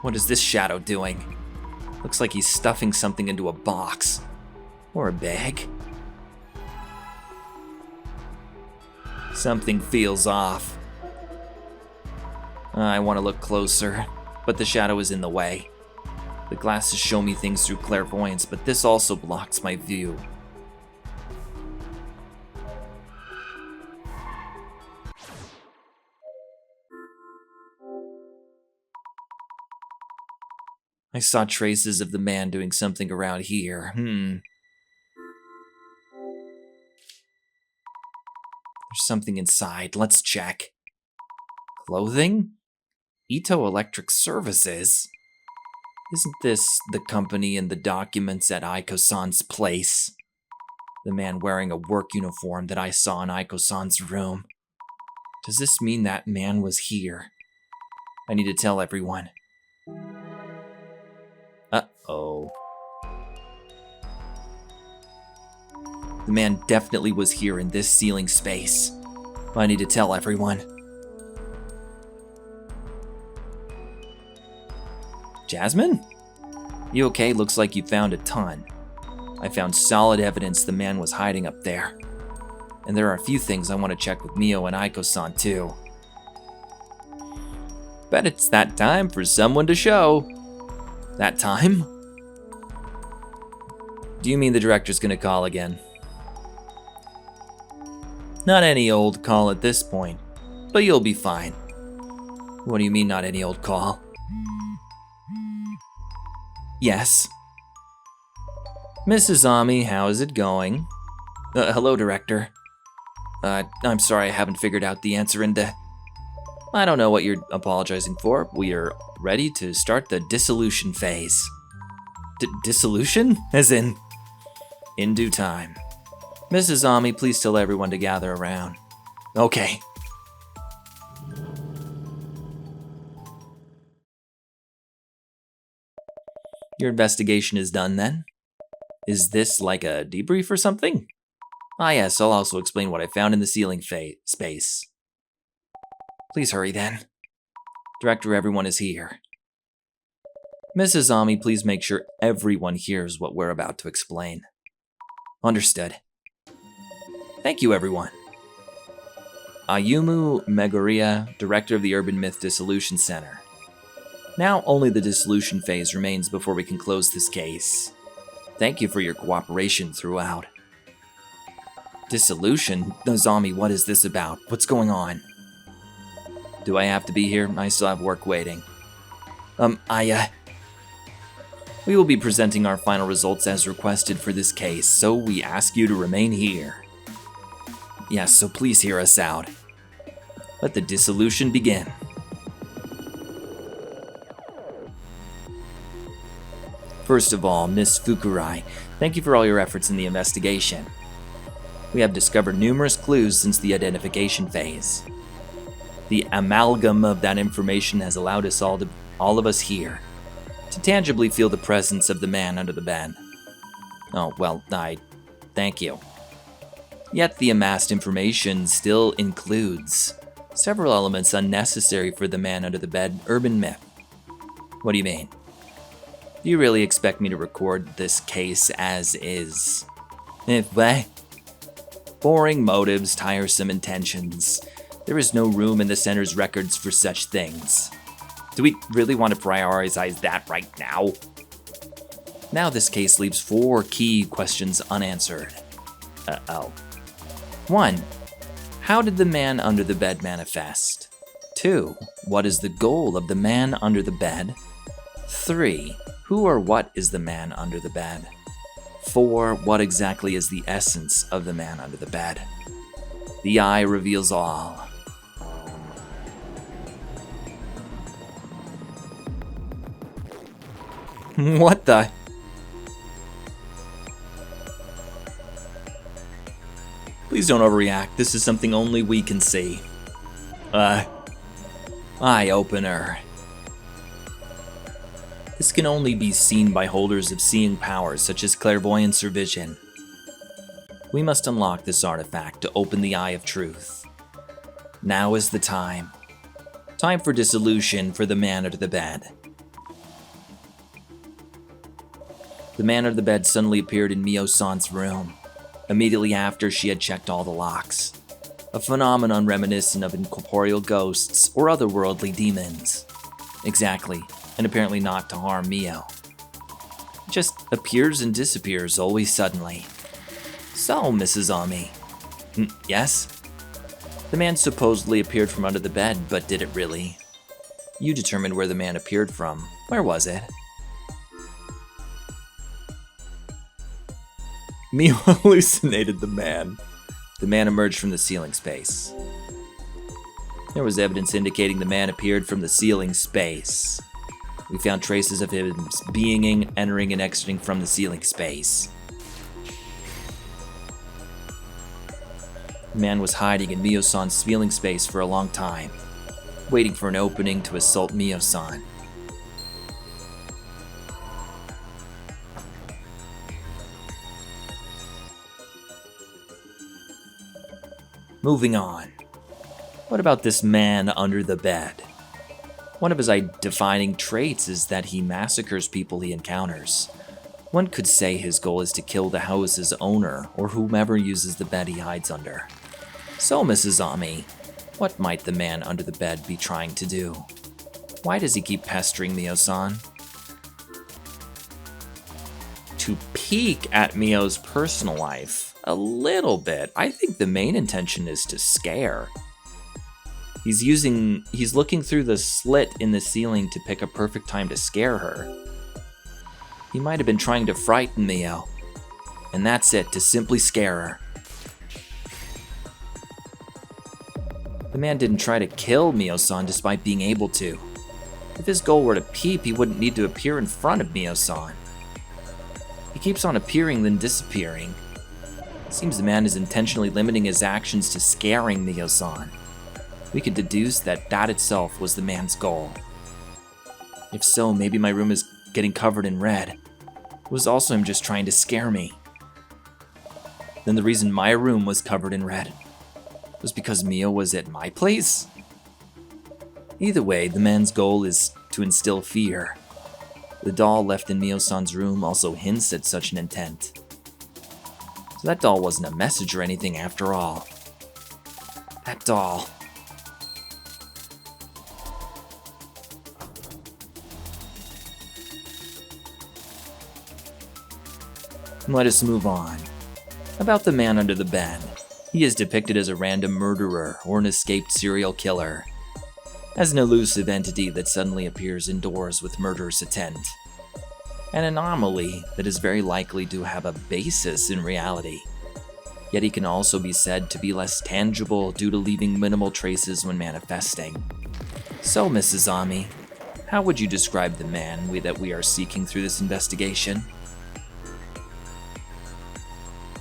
What is this shadow doing? Looks like he's stuffing something into a box. Or a bag. Something feels off. I want to look closer, but the shadow is in the way. The glasses show me things through clairvoyance, but this also blocks my view. I saw traces of the man doing something around here. There's something inside. Let's check. Clothing? Eito Electric Services? Isn't this the company in the documents at Eiko-san's place? The man wearing a work uniform that I saw in Eiko-san's room. Does this mean that man was here? I need to tell everyone. Uh-oh. The man definitely was here in this ceiling space. I need to tell everyone. Jasmine? You okay? Looks like you found a ton. I found solid evidence the man was hiding up there. And there are a few things I want to check with Mio and Eiko-san too. Bet it's that time for someone to show. That time? Do you mean the director's gonna call again? Not any old call at this point, but you'll be fine. What do you mean not any old call? Yes. Mrs. Ami, how is it going? Hello, Director. I'm sorry I haven't figured out the answer I don't know what you're apologizing for. We are ready to start the dissolution phase. Dissolution? As in due time. Mrs. Ami, please tell everyone to gather around. Okay. Your investigation is done then? Is this like a debrief or something? Ah yes, I'll also explain what I found in the ceiling space. Please hurry then. Director, everyone is here. Mrs. Ami, please make sure everyone hears what we're about to explain. Understood. Thank you, everyone. Ayumu Meguriya, Director of the Urban Myth Dissolution Center. Now only the dissolution phase remains before we can close this case. Thank you for your cooperation throughout. Dissolution? Nozomi, what is this about? What's going on? Do I have to be here? I still have work waiting. We will be presenting our final results as requested for this case, so we ask you to remain here. Yes, so please hear us out. Let the dissolution begin. First of all, Miss Fukurai, thank you for all your efforts in the investigation. We have discovered numerous clues since the identification phase. The amalgam of that information has allowed us all of us here to tangibly feel the presence of the man under the bed. Oh, well, thank you. Yet the amassed information still includes several elements unnecessary for the man under the bed urban myth. What do you mean? Do you really expect me to record this case as is? What? Boring motives, tiresome intentions. There is no room in the center's records for such things. Do we really want to prioritize that right now? Now this case leaves 4 key questions unanswered. Uh-oh. 1. How did the man under the bed manifest? 2. What is the goal of the man under the bed? 3. Who or what is the man under the bed? 4. What exactly is the essence of the man under the bed? The eye reveals all. What the? Please don't overreact. This is something only we can see. Eye-opener. This can only be seen by holders of seeing powers such as clairvoyance or vision. We must unlock this artifact to open the Eye of Truth. Now is the time. Time for dissolution for the man under the bed. The man under the bed suddenly appeared in Mio-san's room, immediately after she had checked all the locks. A phenomenon reminiscent of incorporeal ghosts or otherworldly demons. Exactly, and apparently not to harm Mio. It just appears and disappears always suddenly. So, Mrs. Ami. Yes? The man supposedly appeared from under the bed, but did it really? You determined where the man appeared from. Where was it? Mio hallucinated the man. The man emerged from the ceiling space. There was evidence indicating the man appeared from the ceiling space. We found traces of him being, entering, and exiting from the ceiling space. The man was hiding in Mio-san's ceiling space for a long time, waiting for an opening to assault Mio-san. Moving on. What about this man under the bed? One of his defining traits is that he massacres people he encounters. One could say his goal is to kill the house's owner or whomever uses the bed he hides under. So, Mrs. Ami, what might the man under the bed be trying to do? Why does he keep pestering Mio-san? To peek at Mio's personal life. A little bit. I think the main intention is to scare. He's looking through the slit in the ceiling to pick a perfect time to scare her. He might have been trying to frighten Mio. And that's it, to simply scare her. The man didn't try to kill Mio-san despite being able to. If his goal were to peep, he wouldn't need to appear in front of Mio-san. He keeps on appearing then disappearing. It seems the man is intentionally limiting his actions to scaring Mio-san. We could deduce that that itself was the man's goal. If so, maybe my room is getting covered in red. It was also him just trying to scare me. Then the reason my room was covered in red was because Mio was at my place? Either way, the man's goal is to instill fear. The doll left in Mio-san's room also hints at such an intent. So that doll wasn't a message or anything after all. That doll. Let us move on. About the man under the bed. He is depicted as a random murderer or an escaped serial killer. As an elusive entity that suddenly appears indoors with murderous intent. An anomaly that is very likely to have a basis in reality. Yet he can also be said to be less tangible due to leaving minimal traces when manifesting. So, Mrs. Ami, how would you describe the man that we are seeking through this investigation?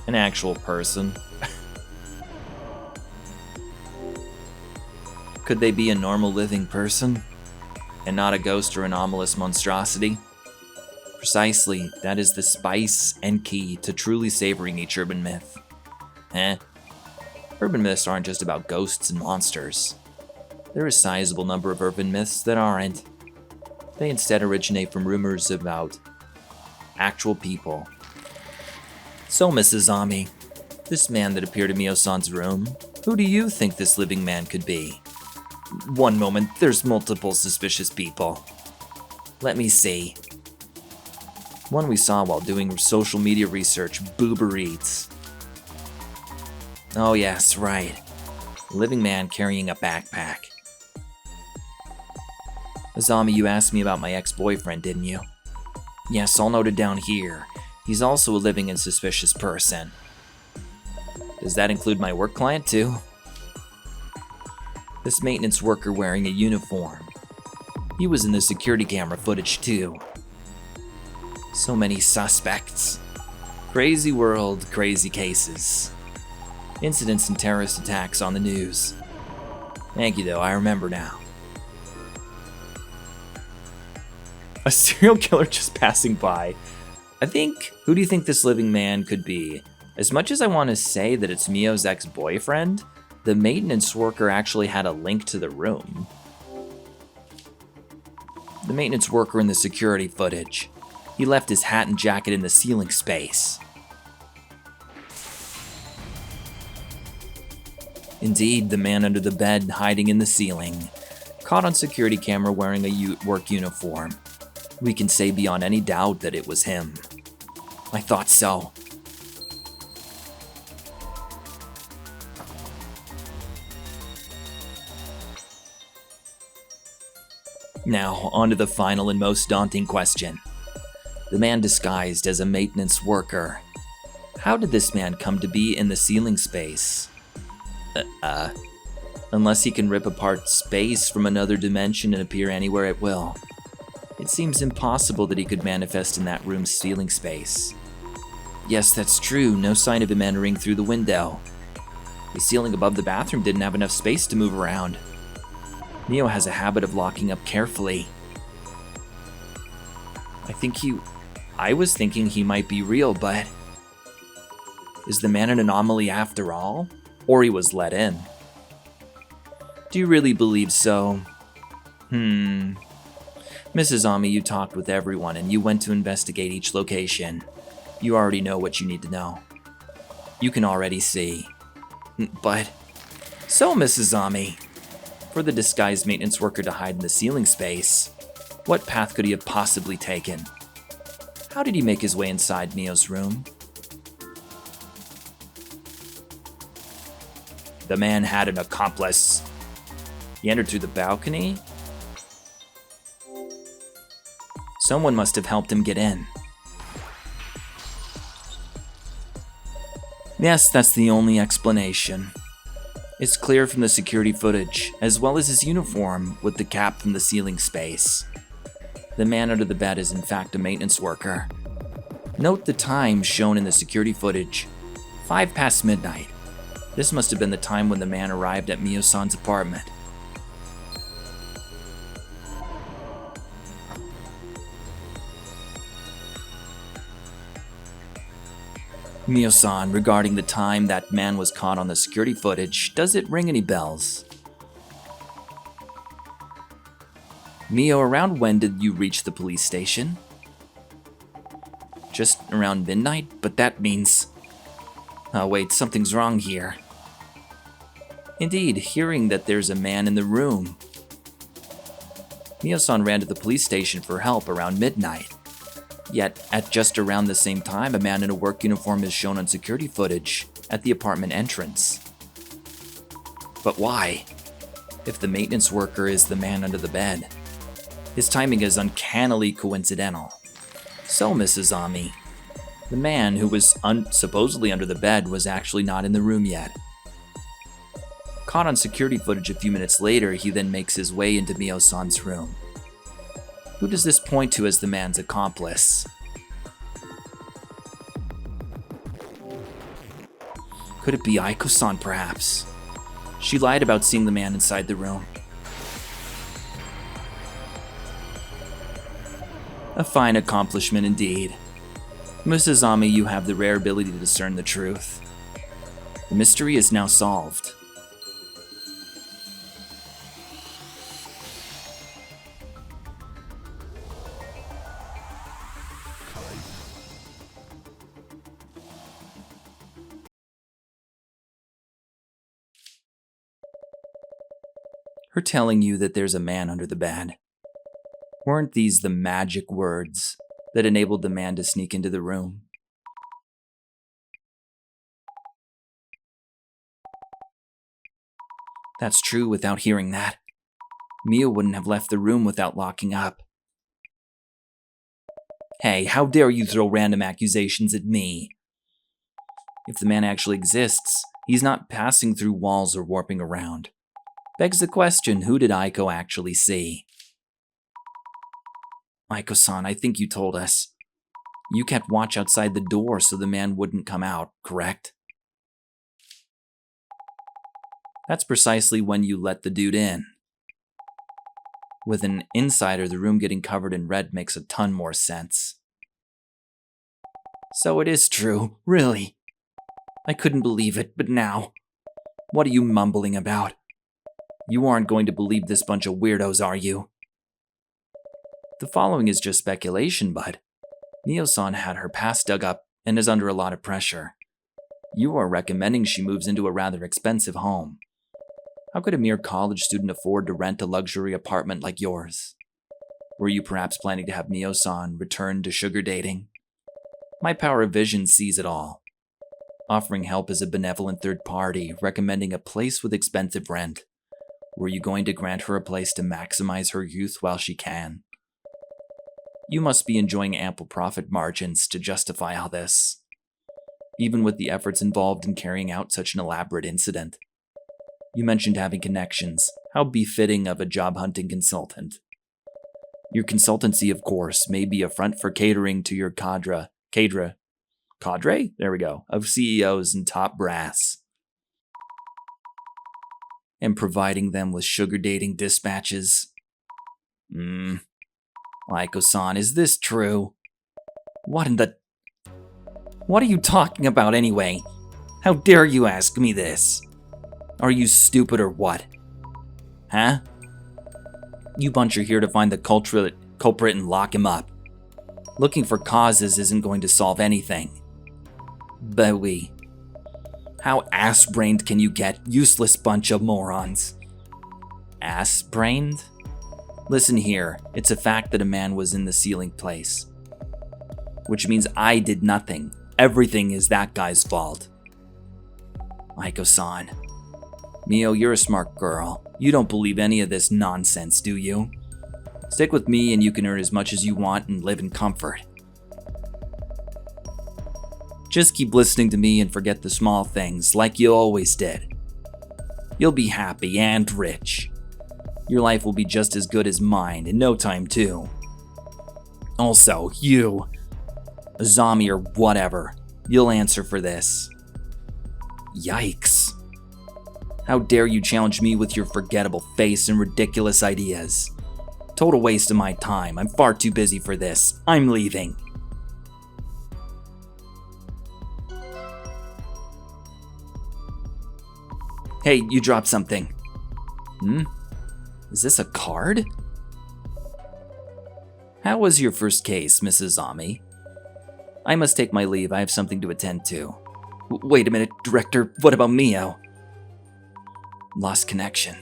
An actual person. Could they be a normal living person, and not a ghost or anomalous monstrosity? Precisely, that is the spice and key to truly savoring each urban myth. Urban myths aren't just about ghosts and monsters. There is a sizable number of urban myths that aren't. They instead originate from rumors about actual people. So, Mrs. Ami, this man that appeared in Mio-san's room, who do you think this living man could be? One moment, there's multiple suspicious people. Let me see. One we saw while doing social media research, Boober Eats. Oh yes, right. A living man carrying a backpack. Azami, you asked me about my ex-boyfriend, didn't you? Yes, all noted down here. He's also a living and suspicious person. Does that include my work client too? This maintenance worker wearing a uniform. He was in the security camera footage too. So many suspects. Crazy world, crazy cases. Incidents and terrorist attacks on the news. Thank you though, I remember now. A serial killer just passing by. Who do you think this living man could be? As much as I want to say that it's Mio's ex-boyfriend, the maintenance worker actually had a link to the room. The maintenance worker in the security footage. He left his hat and jacket in the ceiling space. Indeed, the man under the bed, hiding in the ceiling, caught on security camera wearing a work uniform. We can say beyond any doubt that it was him. I thought so. Now, on to the final and most daunting question. The man disguised as a maintenance worker. How did this man come to be in the ceiling space? Unless he can rip apart space from another dimension and appear anywhere at will. It seems impossible that he could manifest in that room's ceiling space. Yes, that's true, no sign of him entering through the window. The ceiling above the bathroom didn't have enough space to move around. Neo has a habit of locking up carefully. I was thinking he might be real, but... is the man an anomaly after all? Or he was let in? Do you really believe so? Mrs. Ami, you talked with everyone and you went to investigate each location. You already know what you need to know. You can already see. But... so, Mrs. Ami, for the disguised maintenance worker to hide in the ceiling space, what path could he have possibly taken? How did he make his way inside Neo's room? The man had an accomplice. He entered through the balcony? Someone must have helped him get in. Yes, that's the only explanation. It's clear from the security footage, as well as his uniform with the cap from the ceiling space. The man under the bed is in fact a maintenance worker. Note the time shown in the security footage, 5 past midnight. This must have been the time when the man arrived at Mio-san's apartment. Mio-san, regarding the time that man was caught on the security footage, does it ring any bells? Mio, around when did you reach the police station? Just around midnight? But that means... oh wait, something's wrong here. Indeed, hearing that there's a man in the room. Mio-san ran to the police station for help around midnight. Yet, at just around the same time, a man in a work uniform is shown on security footage at the apartment entrance. But why? If the maintenance worker is the man under the bed, his timing is uncannily coincidental. So, Mrs. Ami, the man who was supposedly under the bed was actually not in the room yet. Caught on security footage a few minutes later, he then makes his way into Mio-san's room. Who does this point to as the man's accomplice? Could it be Eiko-san, perhaps? She lied about seeing the man inside the room. A fine accomplishment indeed. Mrs. Ami, you have the rare ability to discern the truth. The mystery is now solved. Her telling you that there's a man under the bed. Weren't these the magic words that enabled the man to sneak into the room? That's true. Without hearing that, Mio wouldn't have left the room without locking up. Hey, how dare you throw random accusations at me? If the man actually exists, he's not passing through walls or warping around. Begs the question, who did Eiko actually see? Eiko-san, I think you told us. You kept watch outside the door so the man wouldn't come out, correct? That's precisely when you let the dude in. With an insider, the room getting covered in red makes a ton more sense. So it is true, really. I couldn't believe it, but now... what are you mumbling about? You aren't going to believe this bunch of weirdos, are you? The following is just speculation, but Mio-san had her past dug up and is under a lot of pressure. You are recommending she moves into a rather expensive home. How could a mere college student afford to rent a luxury apartment like yours? Were you perhaps planning to have Mio-san return to sugar dating? My power of vision sees it all. Offering help as a benevolent third party, recommending a place with expensive rent. Were you going to grant her a place to maximize her youth while she can? You must be enjoying ample profit margins to justify all this, even with the efforts involved in carrying out such an elaborate incident. You mentioned having connections. How befitting of a job-hunting consultant. Your consultancy, of course, may be a front for catering to your cadre? There we go, of CEOs and top brass. And providing them with sugar dating dispatches. Eiko-san, is this true? What are you talking about anyway? How dare you ask me this? Are you stupid or what? Huh? You bunch are here to find the culprit and lock him up. Looking for causes isn't going to solve anything. But how ass-brained can you get, useless bunch of morons? Ass-brained? Listen here, it's a fact that a man was in the ceiling place. Which means I did nothing. Everything is that guy's fault. Eiko-san. Mio, you're a smart girl. You don't believe any of this nonsense, do you? Stick with me and you can earn as much as you want and live in comfort. Just keep listening to me and forget the small things, like you always did. You'll be happy and rich. Your life will be just as good as mine in no time, too. Also, you, Azami or whatever, you'll answer for this. Yikes. How dare you challenge me with your forgettable face and ridiculous ideas? Total waste of my time. I'm far too busy for this. I'm leaving. Hey, you dropped something. Is this a card? How was your first case, Mrs. Azami? I must take my leave. I have something to attend to. Wait a minute, Director. What about Mio? Lost connection.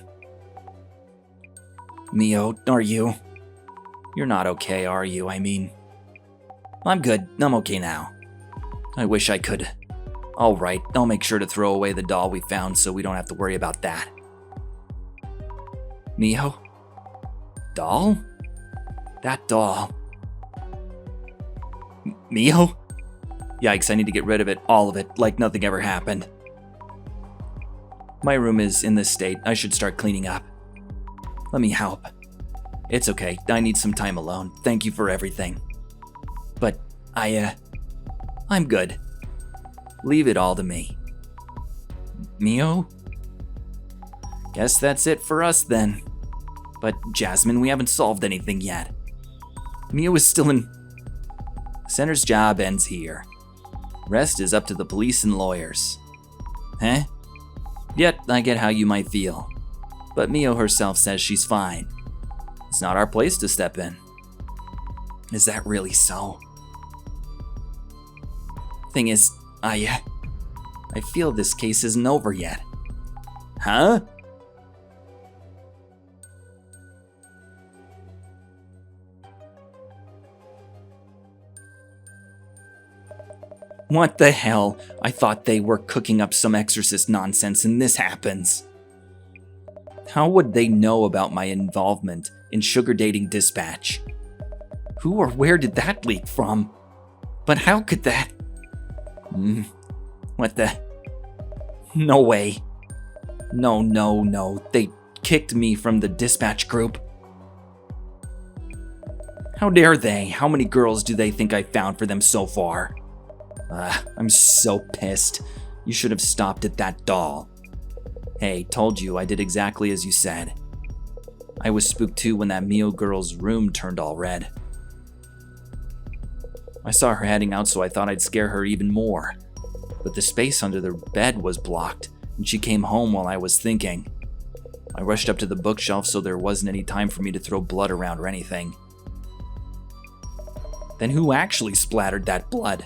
Mio, are you? You're not okay, are you? I mean, I'm good. I'm okay now. I wish I could. Alright, I'll make sure to throw away the doll we found so we don't have to worry about that. Mio? Doll? That doll. Mio? Yikes, I need to get rid of it, all of it, like nothing ever happened. My room is in this state. I should start cleaning up. Let me help. It's okay. I need some time alone. Thank you for everything. But I'm good. Leave it all to me. Mio? Guess that's it for us then. But Jasmine, we haven't solved anything yet. Mio is still in... Center's job ends here. Rest is up to the police and lawyers. Huh? Yet, I get how you might feel. But Mio herself says she's fine. It's not our place to step in. Is that really so? Thing is, I feel this case isn't over yet. Huh? What the hell? I thought they were cooking up some exorcist nonsense and this happens. How would they know about my involvement in Sugar Dating Dispatch? Who or where did that leak from? But how could that... What the... No way. No. They kicked me from the dispatch group. How dare they? How many girls do they think I found for them so far? I'm so pissed. You should have stopped at that doll. Hey, told you I did exactly as you said. I was spooked too when that Mio girl's room turned all red. I saw her heading out, so I thought I'd scare her even more. But the space under the bed was blocked, and she came home while I was thinking. I rushed up to the bookshelf so there wasn't any time for me to throw blood around or anything. Then who actually splattered that blood?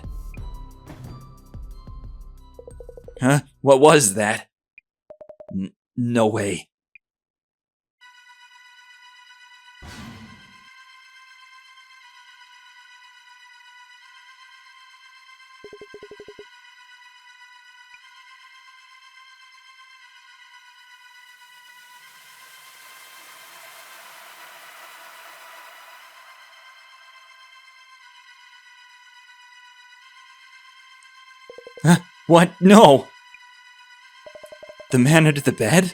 Huh? What was that? No way. Huh? What? No! The man under the bed?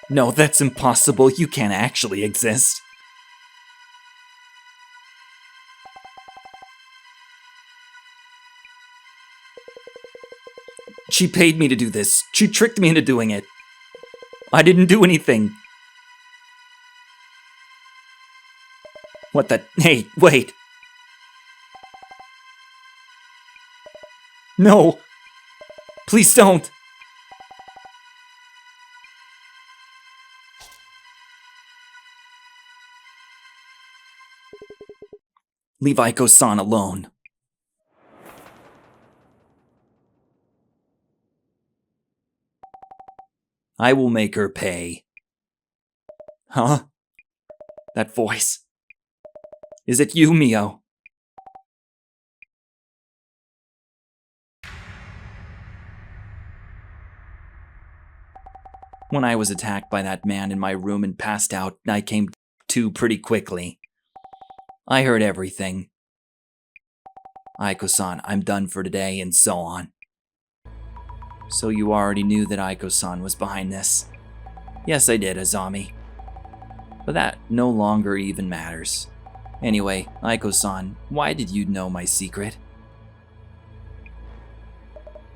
No, that's impossible. You can't actually exist. She paid me to do this. She tricked me into doing it. I didn't do anything. What the? Hey, wait. No. Please don't. Leave Eiko-san alone. I will make her pay. Huh? That voice. Is it you, Mio? When I was attacked by that man in my room and passed out, I came to pretty quickly. I heard everything. Eiko-san, I'm done for today, and so on. So you already knew that Eiko-san was behind this? Yes, I did, Azami. But that no longer even matters. Anyway, Eiko-san, why did you know my secret?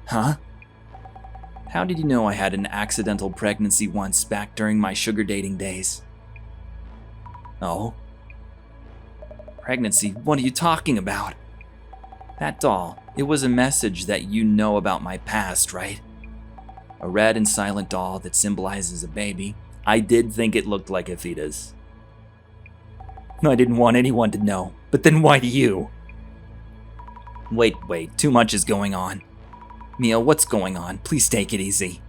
Huh? How did you know I had an accidental pregnancy once back during my sugar dating days? Oh? Pregnancy? What are you talking about? That doll, it was a message that you know about my past, right? A red and silent doll that symbolizes a baby. I did think it looked like a fetus. I didn't want anyone to know, but then why do you? Wait, too much is going on. Mio, what's going on? Please take it easy.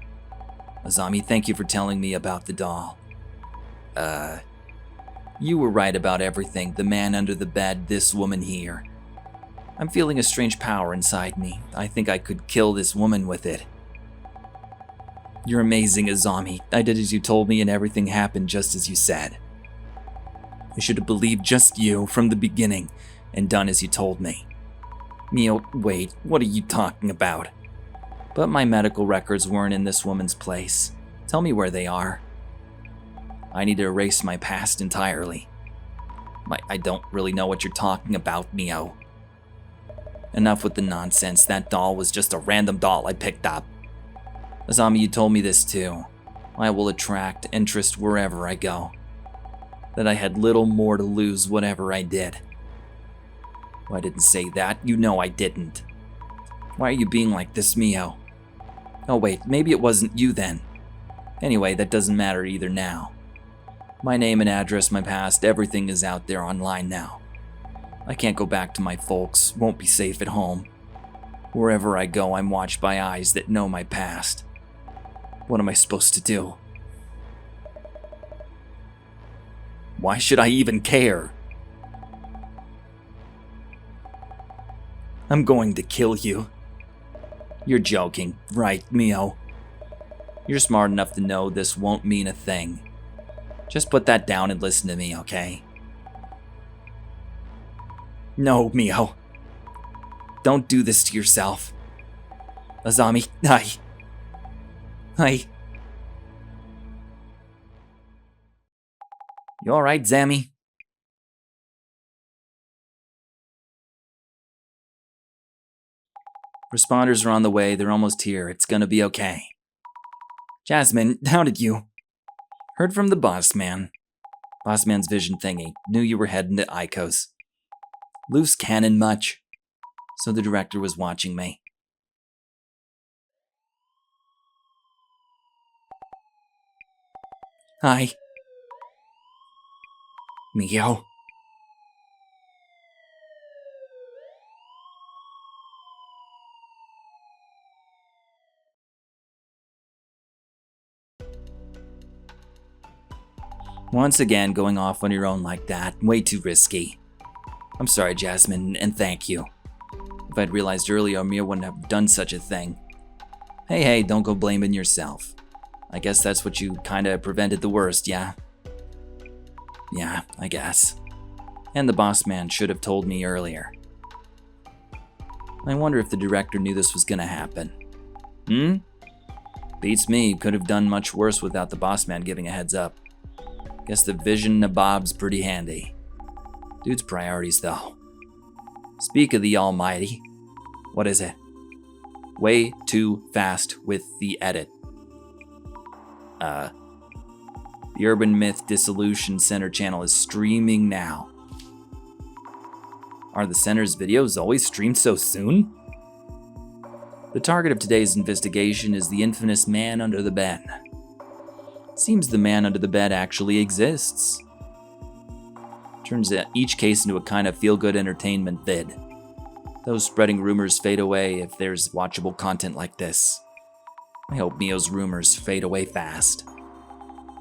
Azami, thank you for telling me about the doll. You were right about everything. The man under the bed, this woman here. I'm feeling a strange power inside me. I think I could kill this woman with it. You're amazing, Azami. I did as you told me and everything happened just as you said. I should have believed just you from the beginning and done as you told me. Mio, wait, what are you talking about? But my medical records weren't in this woman's place. Tell me where they are. I need to erase my past entirely. I don't really know what you're talking about, Mio. Enough with the nonsense. That doll was just a random doll I picked up. Azami, you told me this too. I will attract interest wherever I go. That I had little more to lose whatever I did. Well, I didn't say that. You know I didn't. Why are you being like this, Mio? Oh wait, maybe it wasn't you then. Anyway, that doesn't matter either now. My name and address, my past, everything is out there online now. I can't go back to my folks, won't be safe at home. Wherever I go, I'm watched by eyes that know my past. What am I supposed to do? Why should I even care? I'm going to kill you. You're joking, right, Mio? You're smart enough to know this won't mean a thing. Just put that down and listen to me, okay? No, Mio. Don't do this to yourself. Azami, I... You alright, Zami? Responders are on the way. They're almost here. It's gonna be okay. Jasmine, how did you? Heard from the boss man. Boss man's vision thingy. Knew you were heading to Eiko's. Loose cannon much. So the director was watching me. Hi. Mio. Once again, going off on your own like that, way too risky. I'm sorry, Jasmine, and thank you. If I'd realized earlier, Mia wouldn't have done such a thing. Hey, don't go blaming yourself. I guess that's what you kinda prevented the worst, yeah? Yeah, I guess. And the boss man should have told me earlier. I wonder if the director knew this was gonna happen. Beats me, could have done much worse without the boss man giving a heads up. Guess the vision of Bob's pretty handy. Dude's priorities, though. Speak of the almighty. What is it? Way too fast with the edit. The Urban Myth Dissolution Center channel is streaming now. Are the center's videos always streamed so soon? The target of today's investigation is the infamous man under the bed. Seems the man under the bed actually exists. Turns each case into a kind of feel-good entertainment vid. Those spreading rumors fade away if there's watchable content like this. I hope Mio's rumors fade away fast.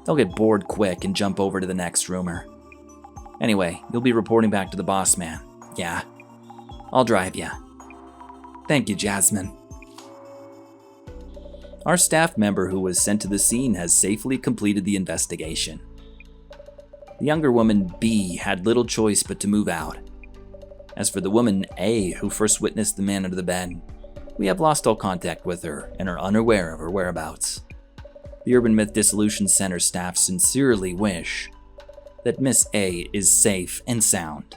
They'll get bored quick and jump over to the next rumor. Anyway, you'll be reporting back to the boss man. Yeah. I'll drive ya. Thank you, Jasmine. Our staff member who was sent to the scene has safely completed the investigation. The younger woman, B, had little choice but to move out. As for the woman, A, who first witnessed the man under the bed, we have lost all contact with her and are unaware of her whereabouts. The Urban Myth Dissolution Center staff sincerely wish that Miss A is safe and sound.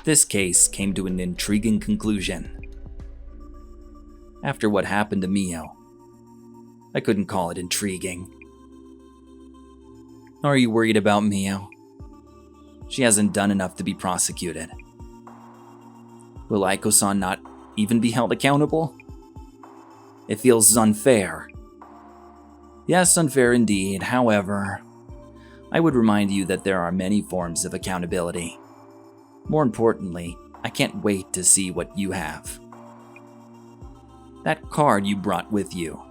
This case came to an intriguing conclusion. After what happened to Mio, I couldn't call it intriguing. Are you worried about Mio? She hasn't done enough to be prosecuted. Will Eiko-san not even be held accountable? It feels unfair. Yes, unfair indeed. However, I would remind you that there are many forms of accountability. More importantly, I can't wait to see what you have. That card you brought with you.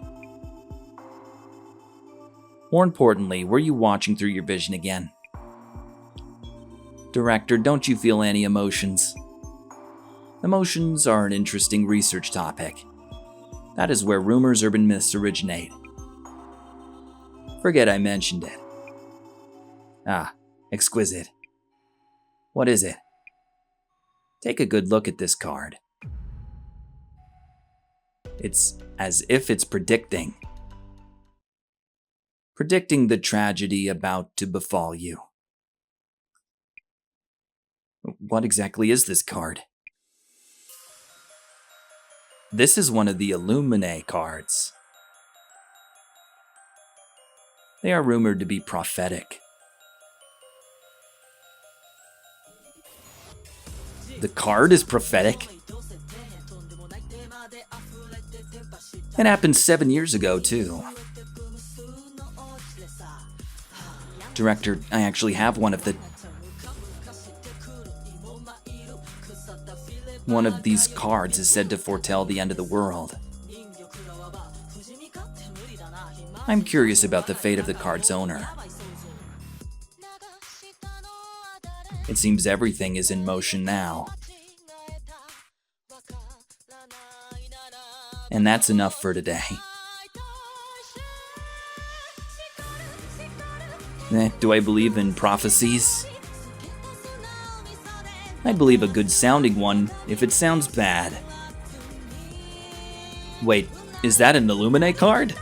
More importantly, were you watching through your vision again? Director, don't you feel any emotions? Emotions are an interesting research topic. That is where rumors, urban myths originate. Forget I mentioned it. Ah, exquisite. What is it? Take a good look at this card. It's as if it's predicting the tragedy about to befall you. What exactly is this card? This is one of the Illuminae cards. They are rumored to be prophetic. The card is prophetic? It happened 7 years ago, too. Director, I actually have one of these cards is said to foretell the end of the world. I'm curious about the fate of the card's owner. It seems everything is in motion now. And that's enough for today. Do I believe in prophecies? I believe a good sounding one if it sounds bad. Wait, is that an Illuminae card?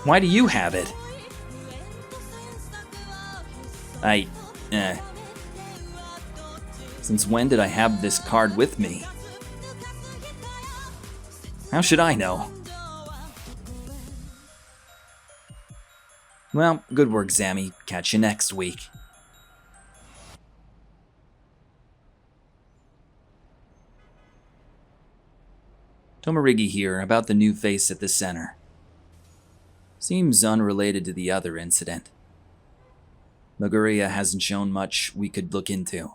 Why do you have it? Since when did I have this card with me? How should I know? Well, good work, Zammy. Catch you next week. Tomarigi here about the new face at the center. Seems unrelated to the other incident. Maguria hasn't shown much we could look into.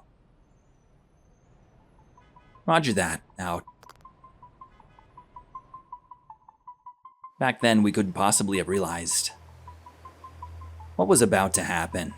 Roger that. Out. Back then, we couldn't possibly have realized what was about to happen.